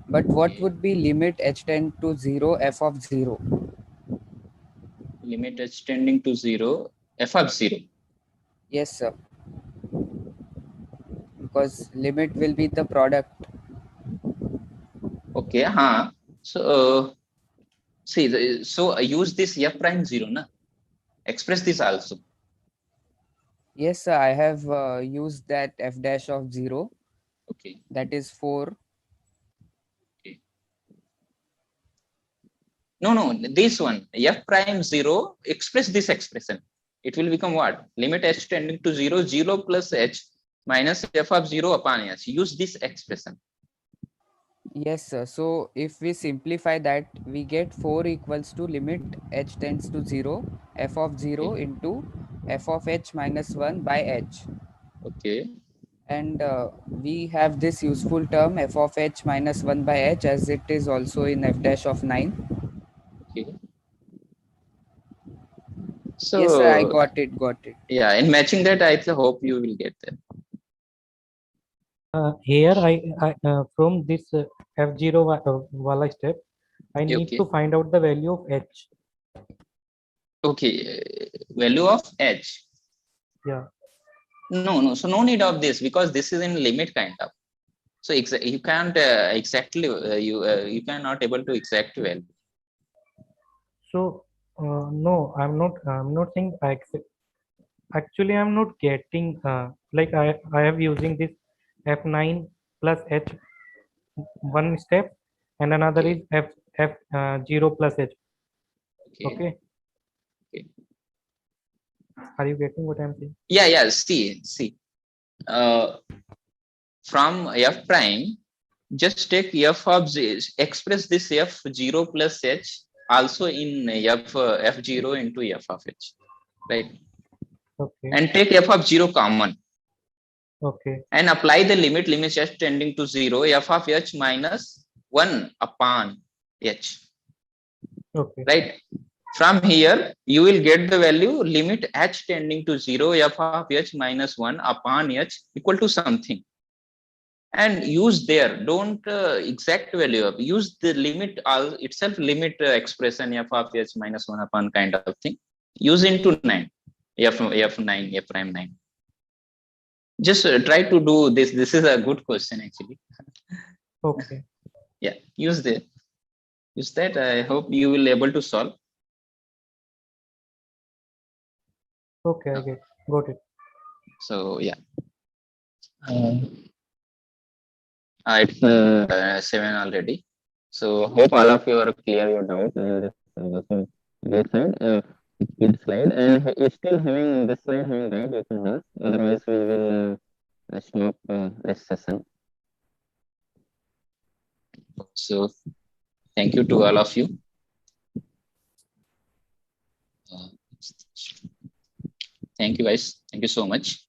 But what would be limit h tend to 0, f of 0? Limit h tending to 0, f of 0. Yes, sir. Because limit will be the product. Okay, so see, so use this f prime 0, na? Express this also. Yes, sir. I have used that f dash of 0. Okay. That is 4. Okay. No, this one, f prime 0, express this expression. It will become what? Limit h tending to 0, 0 plus h minus f of 0 upon h. Use this expression. Yes, sir. So if we simplify that, we get 4 equals to limit h tends to 0, f of 0 into f of h minus 1 by h. Okay. And we have this useful term f of h minus 1 by h, as it is also in f dash of 9. Okay. So yes, sir, I got it. Yeah, in matching that, I hope you will get that. Here I from this f0 wala step, I need Okay. to find out the value of h. Okay, value of h. Yeah. No. So no need of this, because this is in limit kind of. So you can't exactly you cannot able to exact value. So no, I'm not saying I accept. Actually, I'm not getting like I have using this f9 plus h one step, and another is f0 plus h. Okay. Are you getting what I'm saying? Yeah. See. From f prime, just take f of z, express this f0 plus h also in f0 into f of h, right? Okay. And take f of 0 common. Okay. And apply the limit h tending to 0, f of h minus 1 upon h. Okay. Right? From here, you will get the value limit h tending to 0, f of h minus 1 upon h equal to something. And use there, don't exact value of, use the limit itself, limit expression f of h minus 1 upon kind of thing. Use into 9, f9, f prime 9. Just try to do this. This is a good question actually. Okay. Yeah, use that. I hope you will able to solve. Okay, I got it. So yeah, it's 7 already. So hope all of you are clear your doubt in this side. Speed slide, and you're still having this slide having right, you can ask. Otherwise, we will stop this session. So thank you to all of you. Thank you guys. Thank you so much.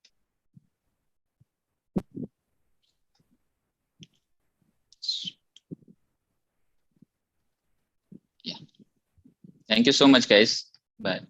Yeah. Thank you so much, guys. Bye.